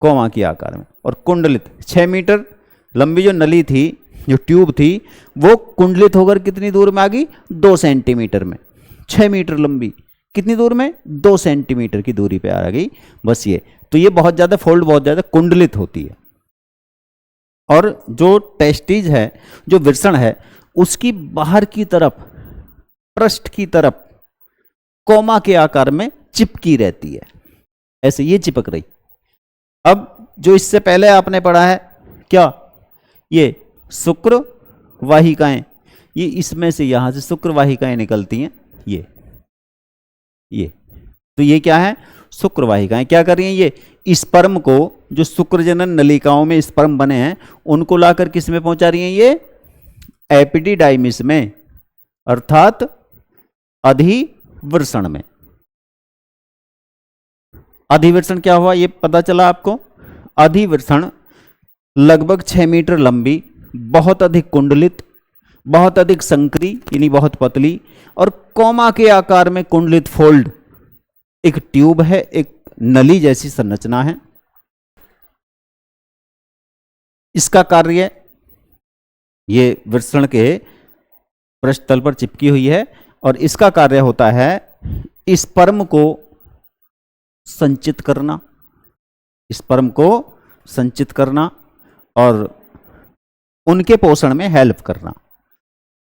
कौमा की आकार में और कुंडलित। 6 मीटर लंबी जो नली थी, जो ट्यूब थी, वो कुंडलित होकर कितनी दूर में आ गई, 2 सेंटीमीटर में। 6 मीटर लंबी, कितनी दूर में, 2 सेंटीमीटर की दूरी पे आ गई, बस ये। तो ये बहुत ज्यादा फोल्ड, बहुत ज्यादा कुंडलित होती है। और जो टेस्टिज है, जो वृषण है, उसकी बाहर की तरफ, पृष्ठ की तरफ कोमा के आकार में चिपकी रहती है, ऐसे ये चिपक रही। अब जो इससे पहले आपने पढ़ा है क्या, ये शुक्रवाहिकाएं, ये इसमें से यहां से शुक्रवाहिकाएं निकलती हैं, ये तो ये क्या है, शुक्रवाहिकाएं क्या कर रही हैं, ये स्पर्म को, जो शुक्रजनन नलिकाओं में स्पर्म बने हैं, उनको लाकर किस में पहुंचा रही हैं, ये एपिडिडाइमिस में, अर्थात अधिवृषण में। अधिवृषण क्या हुआ ये पता चला आपको। अधिवृषण लगभग 6 मीटर लंबी, बहुत अधिक कुंडलित, बहुत अधिक संकरी यानी बहुत पतली, और कोमा के आकार में कुंडलित फोल्ड, एक ट्यूब है, एक नली जैसी संरचना है। इसका कार्य, ये वृषण के पृष्ठतल पर चिपकी हुई है, और इसका कार्य होता है स्पर्म को संचित करना, स्पर्म को संचित करना और उनके पोषण में हेल्प करना।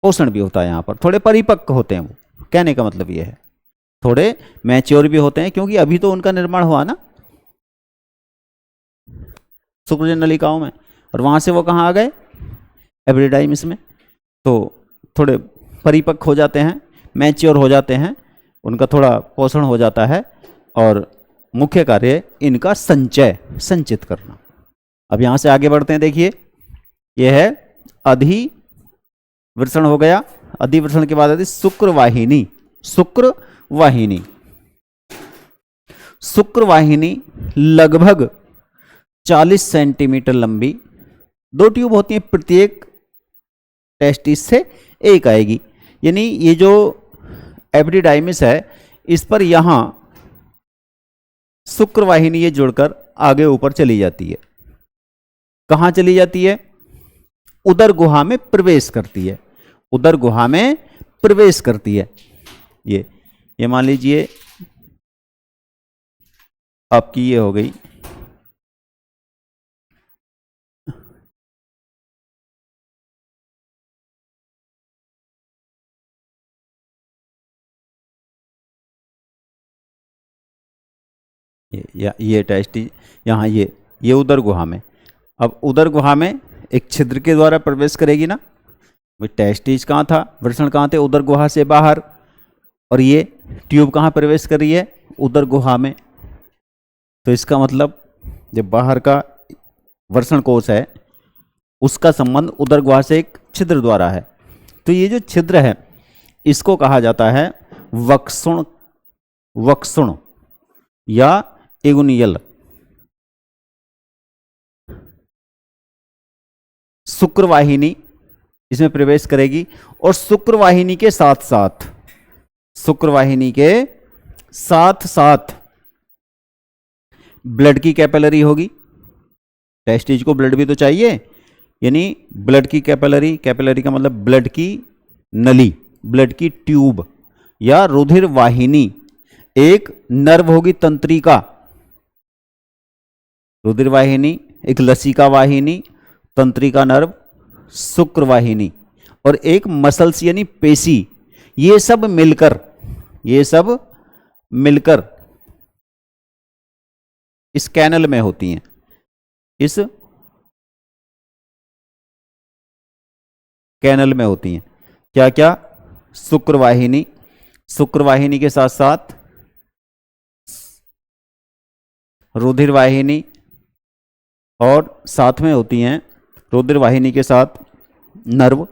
पोषण भी होता है यहां पर, थोड़े परिपक्व होते हैं वो, कहने का मतलब ये है। थोड़े मैच्योर भी होते हैं, क्योंकि अभी तो उनका निर्माण हुआ ना शुक्रजन नलिकाओं में, और वहां से वो कहाँ आ गए, एपिडिडाइमिस में। तो थोड़े परिपक्व हो जाते हैं, मैच्योर हो जाते हैं, उनका थोड़ा पोषण हो जाता है, और मुख्य कार्य इनका संचय, संचित करना। अब यहाँ से आगे बढ़ते हैं। देखिए यह है अधिवृषण हो गया। अधिवृषण के बाद आती शुक्रवाहिनी। शुक्रवाहिनी, शुक्रवाहिनी लगभग 40 सेंटीमीटर लंबी, 2 ट्यूब होती हैं, प्रत्येक टेस्टिस से एक आएगी। यानी ये जो एपिडिडाइमिस है इस पर यहां शुक्रवाहिनी ये जुड़कर आगे ऊपर चली जाती है। कहां चली जाती है, उदर गुहा में प्रवेश करती है, उदर गुहा में प्रवेश करती है। ये मान लीजिए आपकी ये हो गई ये टेस्टिज, यहाँ ये उदर गुहा में। अब उदर गुहा में एक छिद्र के द्वारा प्रवेश करेगी ना, वो टेस्टिज कहाँ था, वृषण कहाँ थे, उदर गुहा से बाहर, और ये ट्यूब कहाँ प्रवेश कर रही है, उदर गुहा में। तो इसका मतलब जब बाहर का वृषण कोश है उसका संबंध उदर गुहा से एक छिद्र द्वारा है। तो ये जो छिद्र है इसको कहा जाता है वक्षुण, वक्षुण या इगुनियल। शुक्रवाहिनी इसमें प्रवेश करेगी, और शुक्रवाहिनी के साथ साथ, शुक्रवाहिनी के साथ साथ ब्लड की कैपिलरी होगी। टेस्टिज को ब्लड भी तो चाहिए, यानी ब्लड की कैपिलरी, कैपिलरी का मतलब ब्लड की नली, ब्लड की ट्यूब या रुधिर वाहिनी। एक नर्व होगी तंत्रिका, रुधिर वाहिनी, एक लसिका वाहिनी, तंत्रिका नर्व, शुक्रवाहिनी, और एक मसल्स यानी पेशी। ये सब मिलकर, ये सब मिलकर इस कैनल में होती हैं, इस कैनल में होती हैं। क्या क्या, शुक्रवाहिनी, शुक्रवाहिनी के साथ साथ रुधिर वाहिनी, और साथ में होती हैं रुधिर वाहिनी के साथ नर्व,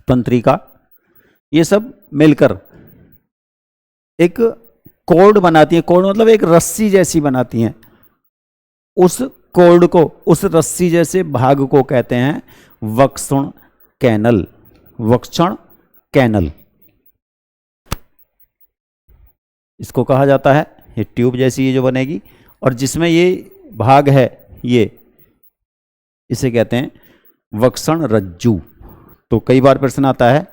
तंत्रिका। ये सब मिलकर एक कॉर्ड बनाती है। कॉर्ड मतलब एक रस्सी जैसी बनाती हैं। उस कॉर्ड को, उस रस्सी जैसे भाग को कहते हैं वक्षुण कैनल, वक्षण कैनल इसको कहा जाता है। ये ट्यूब जैसी ये जो बनेगी, और जिसमें ये भाग है ये, इसे कहते हैं वक्षण रज्जु। तो कई बार प्रश्न आता है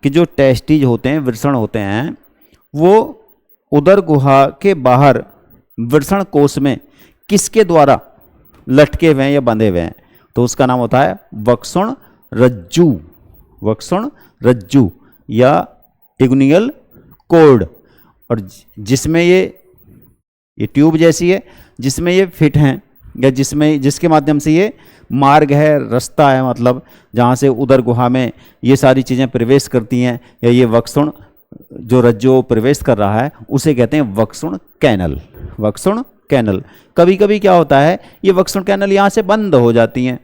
कि जो टेस्टिज होते हैं, वृषण होते हैं, वो उदर गुहा के बाहर वृषण कोश में किसके द्वारा लटके हुए हैं या बंधे हुए हैं, तो उसका नाम होता है वक्षण रज्जु, वक्षण रज्जु या इग्नियल कोर्ड। और जिसमें ये ट्यूब जैसी है, जिसमें ये फिट हैं, या जिसके माध्यम से ये मार्ग है, रास्ता है, मतलब जहाँ से उदर गुहा में ये सारी चीज़ें प्रवेश करती हैं, या ये वक्षुण जो रज्जु प्रवेश कर रहा है, उसे कहते हैं वक्षुण कैनल, वक्षुण कैनल। कभी कभी क्या होता है, ये वक्षुण कैनल यहाँ से बंद हो जाती हैं,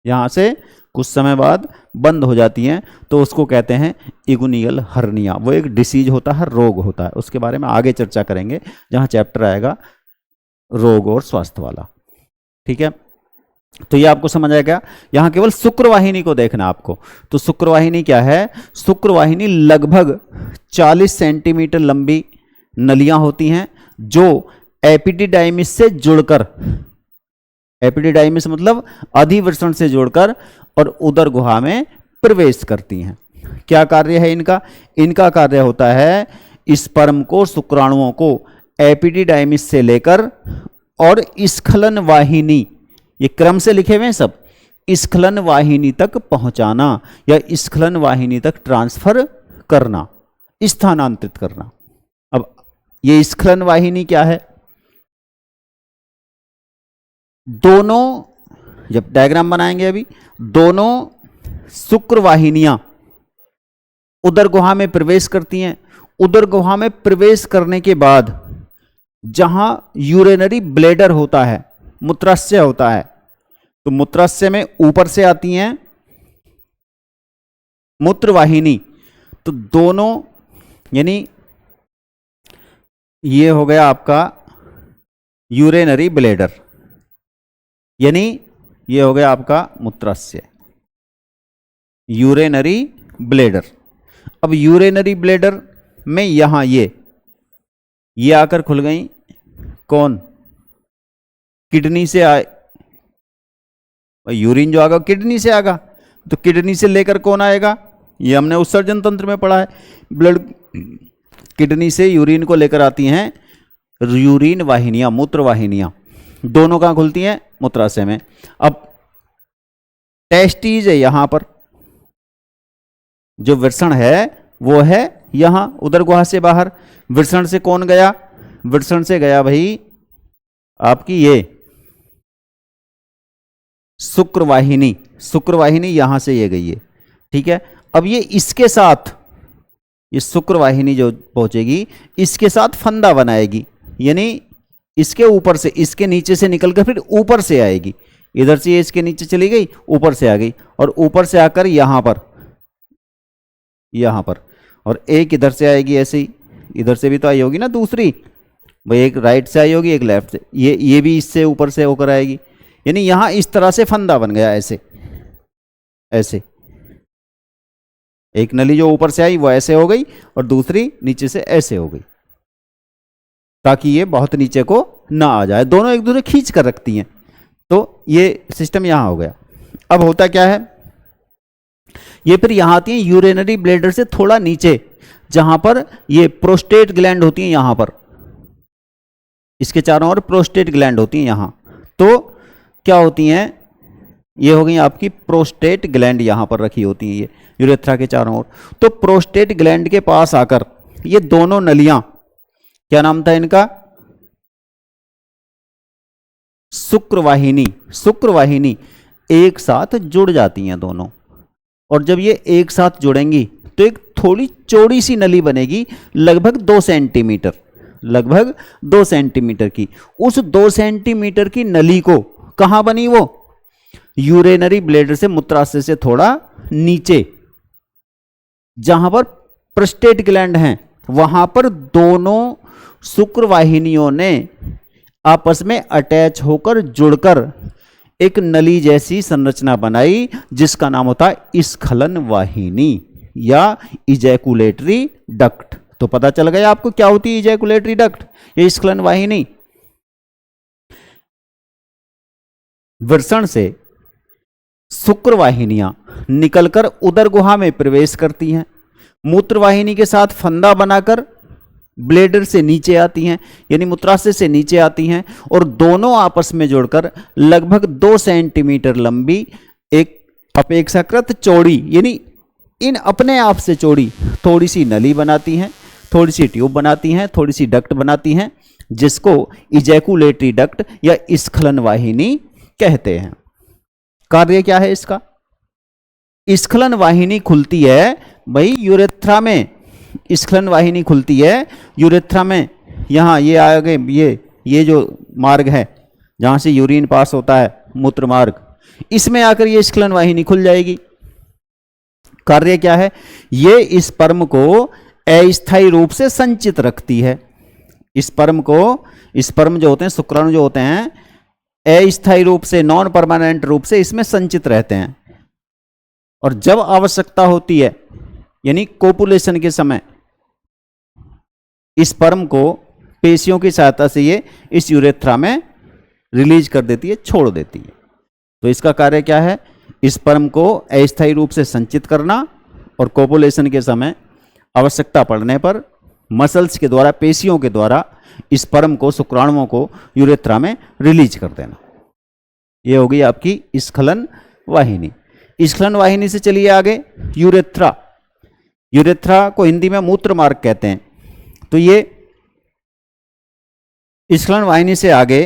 यहाँ से कुछ समय बाद बंद हो जाती हैं, तो उसको कहते हैं इगुनियल हर्निया। वो एक डिसीज होता है, रोग होता है, उसके बारे में आगे चर्चा करेंगे जहाँ चैप्टर आएगा रोग और स्वास्थ्य वाला। ठीक है, तो ये आपको समझ आएगा। यहाँ केवल शुक्रवाहिनी को देखना आपको। तो शुक्रवाहिनी क्या है, शुक्रवाहिनी लगभग 40 सेंटीमीटर लंबी नलियां होती हैं जो एपिडिडाइमिस से जुड़कर, एपिडिडाइमिस मतलब अधिवृषण से जुड़कर और उदर गुहा में प्रवेश करती हैं। क्या कार्य है इनका, इनका कार्य होता है स्पर्म को, शुक्राणुओं को एपिडिडाइमिस से लेकर और स्खलन वाहिनी, ये क्रम से लिखे हुए हैं सब, स्खलन वाहिनी तक पहुंचाना या स्खलन वाहिनी तक ट्रांसफर करना, स्थानांतरित करना। ये स्खलन वाहिनी क्या है? दोनों, जब डायग्राम बनाएंगे अभी, दोनों शुक्र वाहिनियां उदर गुहा में प्रवेश करती हैं। उदर गुहा में प्रवेश करने के बाद जहां यूरिनरी ब्लैडर होता है, मूत्राशय होता है, तो मूत्राशय में ऊपर से आती हैं मूत्रवाहिनी। तो दोनों, यानी ये हो गया आपका यूरिनरी ब्लैडर, यानी ये हो गया आपका मूत्राशय, यूरिनरी ब्लैडर। अब यूरिनरी ब्लैडर में यहां ये आकर खुल गई, कौन? किडनी से आए, यूरिन जो आगा किडनी से आगा, तो किडनी से लेकर कौन आएगा? ये हमने उत्सर्जन तंत्र में पढ़ा है। ब्लड किडनी से यूरिन को लेकर आती हैं यूरिन वाहिनियां, मूत्र वाहिनियां। दोनों कहां खुलती हैं? मूत्राशय में। अब टेस्टीज है यहां पर, जो वृषण है वो है यहां उदर गुहा से बाहर। वृषण से कौन गया? वृषण से गया भाई आपकी ये शुक्रवाहिनी। शुक्रवाहिनी यहां से ये गई है, ठीक है। अब ये इसके साथ, ये शुक्रवाहिनी जो पहुंचेगी इसके साथ फंदा बनाएगी, यानी इसके ऊपर से, इसके नीचे से निकलकर फिर ऊपर से आएगी। इधर से ये इसके नीचे चली गई, ऊपर से आ गई, और ऊपर से आकर यहां पर, और एक इधर से आएगी ऐसे ही। इधर से भी तो आई होगी ना दूसरी भाई, एक राइट से आई होगी, एक लेफ्ट से। ये भी इससे ऊपर से होकर आएगी, यानी यहां इस तरह से फंदा बन गया, ऐसे ऐसे। एक नली जो ऊपर से आई वो ऐसे हो गई, और दूसरी नीचे से ऐसे हो गई, ताकि ये बहुत नीचे को ना आ जाए। दोनों एक दूसरे खींच कर रखती हैं। तो ये सिस्टम यहां हो गया। अब होता क्या है, ये फिर यहां आती है यूरिनरी ब्लैडर से थोड़ा नीचे, जहां पर ये प्रोस्टेट ग्लैंड होती है। यहां पर इसके चारों ओर प्रोस्टेट ग्लैंड होती हैं यहां। तो क्या होती हैं, ये हो गई आपकी प्रोस्टेट ग्लैंड, यहां पर रखी होती हैं ये यूरेथ्रा के चारों ओर। तो प्रोस्टेट ग्लैंड के पास आकर ये दोनों नलियां, क्या नाम था इनका? शुक्रवाहिनी। शुक्रवाहिनी एक साथ जुड़ जाती हैं दोनों, और जब ये एक साथ जुड़ेंगी तो एक थोड़ी चौड़ी सी नली बनेगी, लगभग 2 सेंटीमीटर, लगभग 2 सेंटीमीटर की। उस 2 सेंटीमीटर की नली को कहां बनी? वो यूरिनरी ब्लैडर से, मूत्राशय से थोड़ा नीचे, जहां पर प्रोस्टेट ग्लैंड हैं, वहां पर दोनों शुक्रवाहिनियों ने आपस में अटैच होकर, जुड़कर एक नली जैसी संरचना बनाई, जिसका नाम होता है स्खलन वाहिनी या इजैकुलेटरी डक्ट। तो पता चल गया आपको क्या होती है इजैकुलेटरी डक्ट, ये स्खलन वाहिनी। वृषण से शुक्रवाहिनियां निकलकर उदर गुहा में प्रवेश करती हैं, मूत्रवाहिनी के साथ फंदा बनाकर ब्लेडर से नीचे आती हैं, यानी मूत्राशय से नीचे आती हैं, और दोनों आपस में जुड़कर लगभग 2 सेंटीमीटर लंबी एक अपेक्षाकृत चौड़ी, यानी इन अपने आप से चौड़ी थोड़ी सी नली बनाती हैं, थोड़ी सी ट्यूब बनाती हैं, थोड़ी सी डक्ट बनाती हैं, जिसको इजैकुलेटरी डक्ट या स्खलन वाहिनी कहते हैं। कार्य क्या है इसका? स्खलन वाहिनी खुलती है भाई यूरेथ्रा में, स्खलन वाहिनी खुलती है यूरेथ्रा में। यहां ये आगे ये जो मार्ग है जहां से यूरिन पास होता है, मूत्र मार्ग, इसमें आकर ये स्खलन वाहिनी खुल जाएगी। कार्य क्या है? ये स्पर्म को अस्थायी रूप से संचित रखती है। स्पर्म को, स्पर्म जो होते हैं, शुक्राणु जो होते हैं, अस्थायी रूप से, नॉन परमानेंट रूप से इसमें संचित रहते हैं, और जब आवश्यकता होती है, यानी कोपुलेशन के समय, स्पर्म को पेशियों की सहायता से ये इस यूरेथ्रा में रिलीज कर देती है, छोड़ देती है। तो इसका कार्य क्या है? स्पर्म को अस्थायी रूप से संचित करना, और कोपुलेशन के समय आवश्यकता पड़ने पर मसल्स के द्वारा, पेशियों के द्वारा स्पर्म को, शुक्राणुओं को यूरेथ्रा में रिलीज कर देना। ये हो गई आपकी स्खलन वाहिनी। स्खलन वाहिनी से चलिए आगे यूरेथ्रा। यूरेथ्रा को हिंदी में मूत्र मार्ग कहते हैं। तो ये स्खलन वाहिनी से आगे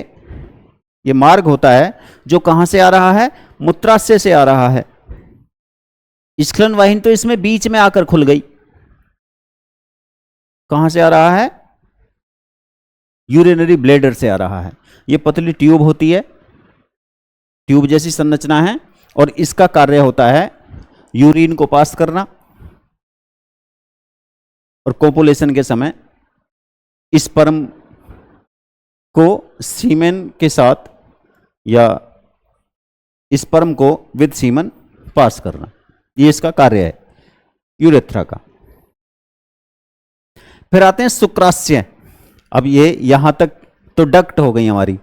ये मार्ग होता है जो कहां से आ रहा है, मूत्राशय से आ रहा है। स्खलन वाहिनी तो इसमें बीच में आकर खुल गई। कहां से आ रहा है, यूरिनरी ब्लैडर से आ रहा है। ये पतली ट्यूब होती है, ट्यूब जैसी संरचना है, और इसका कार्य होता है यूरिन को पास करना, और कोपुलेशन के समय स्पर्म को सीमेन के साथ या स्पर्म को विद सीमन पास करना, ये इसका कार्य है यूरेथ्रा का। फिर आते हैं शुक्राशय। अब ये यहां तक तो डक्ट हो गई हमारी,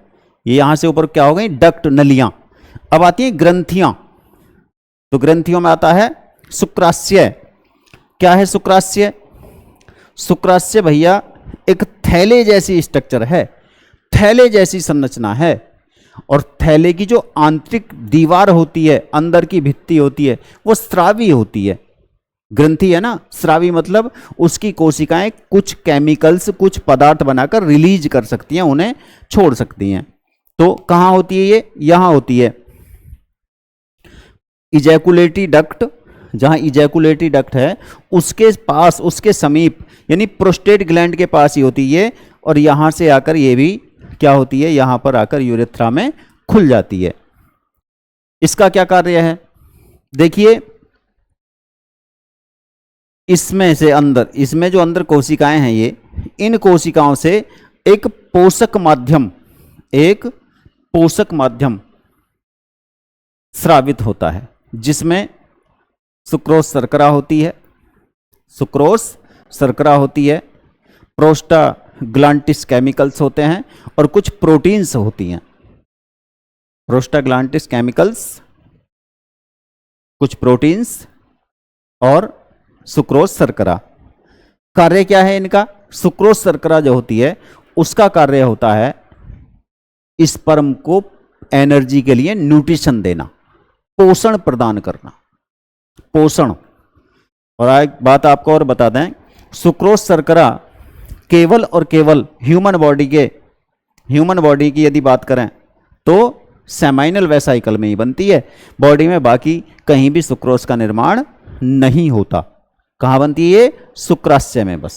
ये यहां से ऊपर क्या हो गई, डक्ट, नलियां। अब आती हैं ग्रंथियां। तो ग्रंथियों में आता है शुक्राशय। क्या है शुक्राशय? शुक्राशय भैया एक थैले जैसी स्ट्रक्चर है, थैले जैसी संरचना है, और थैले की जो आंतरिक दीवार होती है, अंदर की भित्ति होती है, वो स्रावी होती है। ग्रंथि है ना, स्रावी मतलब उसकी कोशिकाएं कुछ केमिकल्स, कुछ पदार्थ बनाकर रिलीज कर सकती हैं, उन्हें छोड़ सकती हैं। तो कहां होती है ये? यहां होती है इजैकुलेटरी डक्ट। जहां इजैकुलेटरी डक्ट है उसके पास, उसके समीप, यानी प्रोस्टेट ग्लैंड के पास ही होती है, और यहां से आकर ये भी क्या होती है, यहां पर आकर यूरेथ्रा में खुल जाती है। इसका क्या कार्य है? देखिए, इसमें से अंदर, इसमें जो अंदर कोशिकाएं हैं, ये इन कोशिकाओं से एक पोषक माध्यम स्रावित होता है, जिसमें सुक्रोज शर्करा होती है, प्रोस्टाग्लांटिस केमिकल्स होते हैं, और कुछ प्रोटीन्स होती हैं। प्रोस्टाग्लांटिस केमिकल्स, कुछ प्रोटीन्स, और सुक्रोज शर्करा। कार्य क्या है इनका? सुक्रोज शर्करा जो होती है उसका कार्य होता है स्पर्म को एनर्जी के लिए न्यूट्रिशन देना, पोषण प्रदान करना, पोषण। और एक बात आपको और बता दें, सुक्रोज शर्करा केवल और केवल ह्यूमन बॉडी की यदि बात करें तो सेमाइनल वेसाइकल में ही बनती है। बॉडी में बाकी कहीं भी सुक्रोज का निर्माण नहीं होता। कहां बनती है ये? शुक्राशय में बस।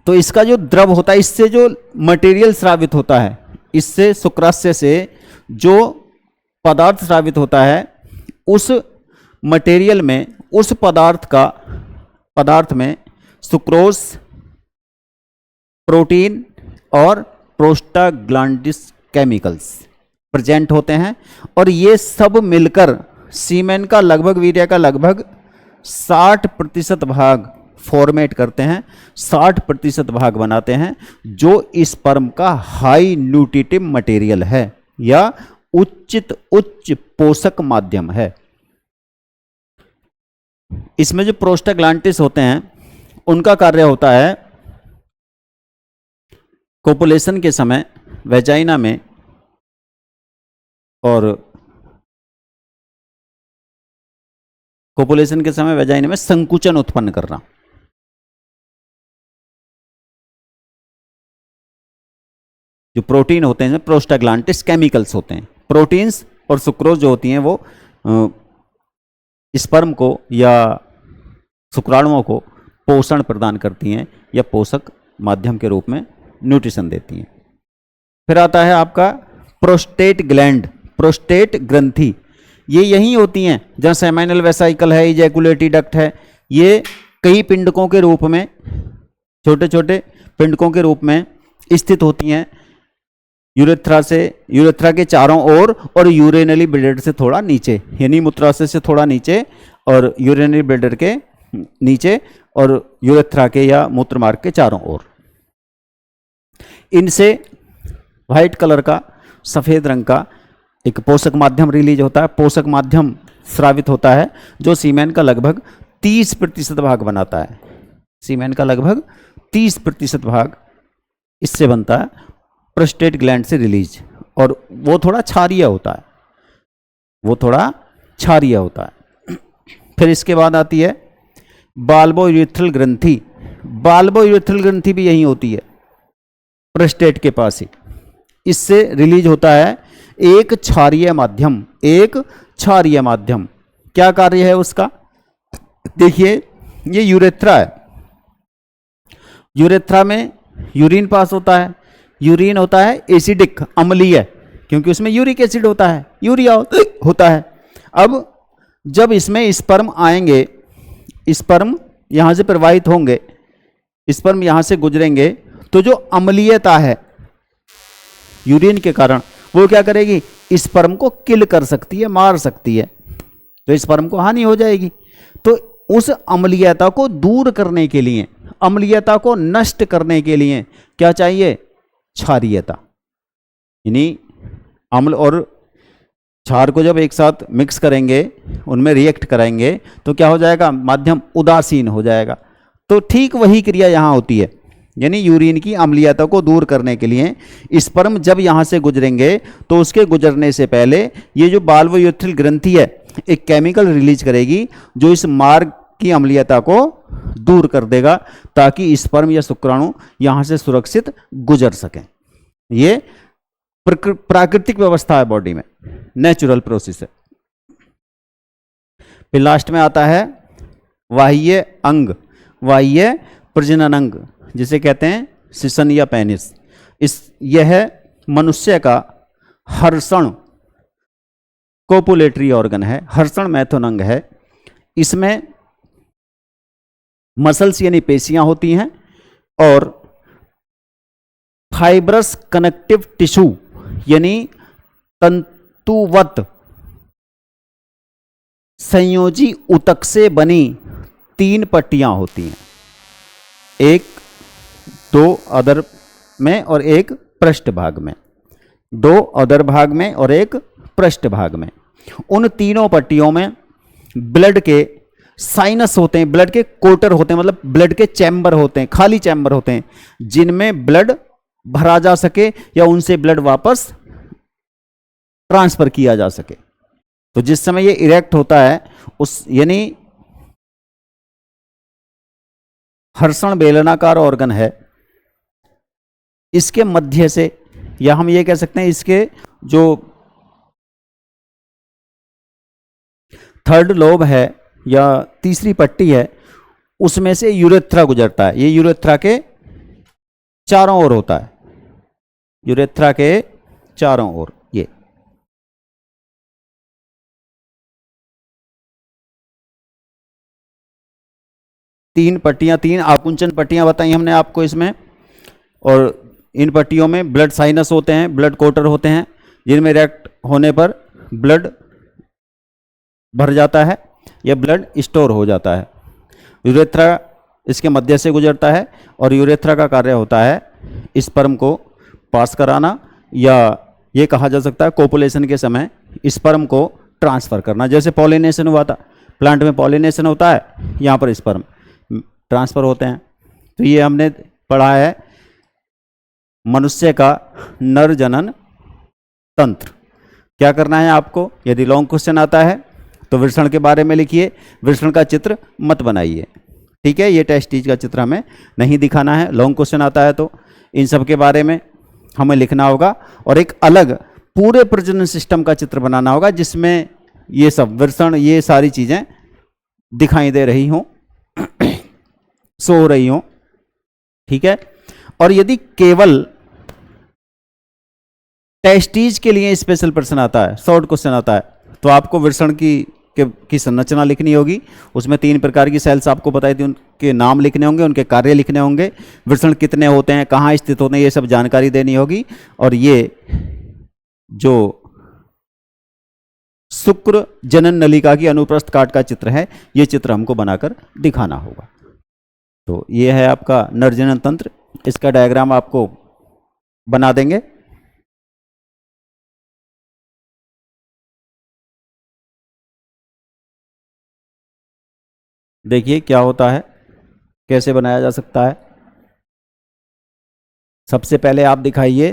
तो इसका जो द्रव होता है, इससे जो मटेरियल स्रावित होता है, इससे शुक्राशय से जो पदार्थ स्रावित होता है, उस मटेरियल में, उस पदार्थ में सुक्रोज, प्रोटीन और प्रोस्टाग्लांडिस केमिकल्स प्रेजेंट होते हैं, और ये सब मिलकर सीमेन का लगभग, वीर्य का लगभग 60% भाग फॉर्मेट करते हैं, 60% भाग बनाते हैं, जो स्पर्म का हाई न्यूट्रिटिव मटेरियल है या उच्च पोषक माध्यम है। इसमें जो प्रोस्टाग्लांटिस होते हैं उनका कार्य होता है कोपुलेशन के समय वेजाइना में, और कोपुलेशन के समय वेजाइना में संकुचन उत्पन्न करना। जो प्रोटीन होते हैं, प्रोस्टाग्लांटिस केमिकल्स होते हैं। प्रोटीन्स और सुक्रोज जो होती हैं वो स्पर्म को या शुक्राणुओं को पोषण प्रदान करती हैं या पोषक माध्यम के रूप में न्यूट्रिशन देती हैं। फिर आता है आपका प्रोस्टेट ग्लैंड, प्रोस्टेट ग्रंथि। ये यही होती हैं जहाँ सेमाइनल वेसाइकल है, इजैकुलेटरी डक्ट है। ये कई पिंडकों के रूप में, छोटे छोटे पिंडकों के रूप में स्थित होती हैं, यूरेथ्रा के चारों ओर और यूरिनरी ब्लैडर से थोड़ा नीचे, यानी मूत्राशय से थोड़ा नीचे और यूरिनरी ब्लैडर के नीचे और यूरेथ्रा के या मूत्रमार्ग के चारों ओर। इनसे व्हाइट कलर का, सफ़ेद रंग का एक पोषक माध्यम रिलीज होता है, पोषक माध्यम स्रावित होता है, जो सीमेन का लगभग 30% भाग बनाता है। सीमेन का लगभग 30% भाग इससे बनता है, प्रोस्टेट ग्लैंड से रिलीज, और वो थोड़ा क्षारीय होता है, फिर इसके बाद आती है बाल्बो यूरेथ्रल ग्रंथि। बाल्बोयूरेथ्रल ग्रंथि भी यहीं होती है, प्रोस्टेट के पास ही। इससे रिलीज होता है एक क्षारीय माध्यम, एक क्षारीय माध्यम। क्या कार्य है उसका? देखिए, ये यूरेथ्रा है, यूरेथ्रा में यूरिन पास होता है, यूरिन होता है एसिडिक, अम्लीय, क्योंकि उसमें यूरिक एसिड होता है, यूरिया होता है। अब जब इसमें स्पर्म आएंगे, स्पर्म यहां से प्रवाहित होंगे, स्पर्म यहां से गुजरेंगे, तो जो अम्लीयता है यूरिन के कारण, वो क्या करेगी? स्पर्म को किल कर सकती है, मार सकती है, तो स्पर्म को हानि हो जाएगी। तो उस अम्लीयता को दूर करने के लिए, अम्लीयता को नष्ट करने के लिए क्या चाहिए? क्षारीयता। यानी अम्ल और क्षार को जब एक साथ मिक्स करेंगे, उनमें रिएक्ट कराएंगे, तो क्या हो जाएगा? माध्यम उदासीन हो जाएगा। तो ठीक वही क्रिया यहां होती है, यानी यूरिन की अम्लीयता को दूर करने के लिए स्पर्म जब यहां से गुजरेंगे, तो उसके गुजरने से पहले ये जो बाल्बोयूरेथ्रल ग्रंथि है एक केमिकल रिलीज करेगी जो इस मार्ग की अम्लीयता को दूर कर देगा, ताकि स्पर्म या शुक्राणु यहां से सुरक्षित गुजर सकें। ये प्राकृतिक व्यवस्था है बॉडी में, नेचुरल प्रोसेस है। फिर लास्ट में आता है बाह्य अंग, बाह्य प्रजनन अंग, जिसे कहते हैं सिसन या पेनिस। यह मनुष्य का हर्षण कोपुलेटरी ऑर्गन है, हर्षण मैथुन अंग है। इसमें मसल्स यानी पेशियां होती हैं, और फाइब्रस कनेक्टिव टिश्यू यानी तंतुवत संयोजी ऊतक से बनी 3 पट्टियां होती हैं, एक 2 अधर में और एक पृष्ठ भाग में, 2 अधर भाग में और एक पृष्ठ भाग में। उन तीनों पट्टियों में ब्लड के साइनस होते हैं, ब्लड के कोटर होते हैं, मतलब ब्लड के चैम्बर होते हैं, खाली चैम्बर होते हैं, जिनमें ब्लड भरा जा सके या उनसे ब्लड वापस ट्रांसफर किया जा सके। तो जिस समय ये इरेक्ट होता है, उस यानी हर्षण बेलनाकार ऑर्गन है, इसके मध्य से, या हम ये कह सकते हैं इसके जो थर्ड लोब है या तीसरी पट्टी है, उसमें से यूरेथ्रा गुजरता है। ये यूरेथ्रा के चारों ओर होता है, यूरेथ्रा के चारों ओर। ये तीन पट्टियां, 3 आकुंचन पट्टियां बताई हमने आपको इसमें, और इन पट्टियों में ब्लड साइनस होते हैं, ब्लड कोटर होते हैं, जिनमें रिएक्ट होने पर ब्लड भर जाता है या ब्लड स्टोर हो जाता है। यूरेथ्रा इसके मध्य से गुजरता है, और यूरेथ्रा का कार्य होता है स्पर्म को पास कराना, या ये कहा जा सकता है कोपुलेशन के समय स्पर्म को ट्रांसफर करना। जैसे पॉलिनेशन हुआ था, प्लांट में पॉलिनेशन होता है, यहाँ पर स्पर्म ट्रांसफर होते हैं। तो ये हमने पढ़ा है मनुष्य का नर जनन तंत्र। क्या करना है आपको? यदि लॉन्ग क्वेश्चन आता है तो वृषण के बारे में लिखिए, वृषण का चित्र मत बनाइए, ठीक है? ये टेस्टीज का चित्र हमें नहीं दिखाना है। लॉन्ग क्वेश्चन आता है तो इन सब के बारे में हमें लिखना होगा, और एक अलग पूरे प्रजनन सिस्टम का चित्र बनाना होगा, जिसमें ये सब वृषण, ये सारी चीजें दिखाई दे रही हों, सो हो रही हों, ठीक है? और यदि केवल टेस्टीज के लिए स्पेशल प्रश्न आता है, शॉर्ट क्वेश्चन आता है, तो आपको वृषण की संरचना लिखनी होगी। उसमें 3 प्रकार की सेल्स आपको बताई थी, उनके नाम लिखने होंगे, उनके कार्य लिखने होंगे, वृषण कितने होते हैं, कहाँ स्थित होते हैं, ये सब जानकारी देनी होगी। और ये जो शुक्र जनन नलिका की अनुप्रस्थ काट का चित्र है, ये चित्र हमको बनाकर दिखाना होगा। तो ये है आपका नर जनन तंत्र, इसका डायग्राम आपको बना देंगे। देखिए क्या होता है, कैसे बनाया जा सकता है। सबसे पहले आप दिखाइए,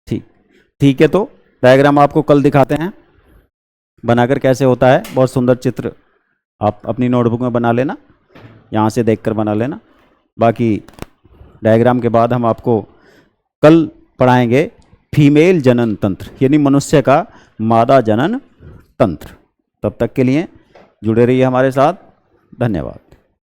ठीक ठीक है। तो डायग्राम आपको कल दिखाते हैं बनाकर कैसे होता है। बहुत सुंदर चित्र आप अपनी नोटबुक में बना लेना, यहाँ से देखकर बना लेना। बाकी डायग्राम के बाद हम आपको कल पढ़ाएंगे फीमेल जनन तंत्र, यानी मनुष्य का मादा जनन तंत्र। तब तक के लिए जुड़े रहिए हमारे साथ। धन्यवाद।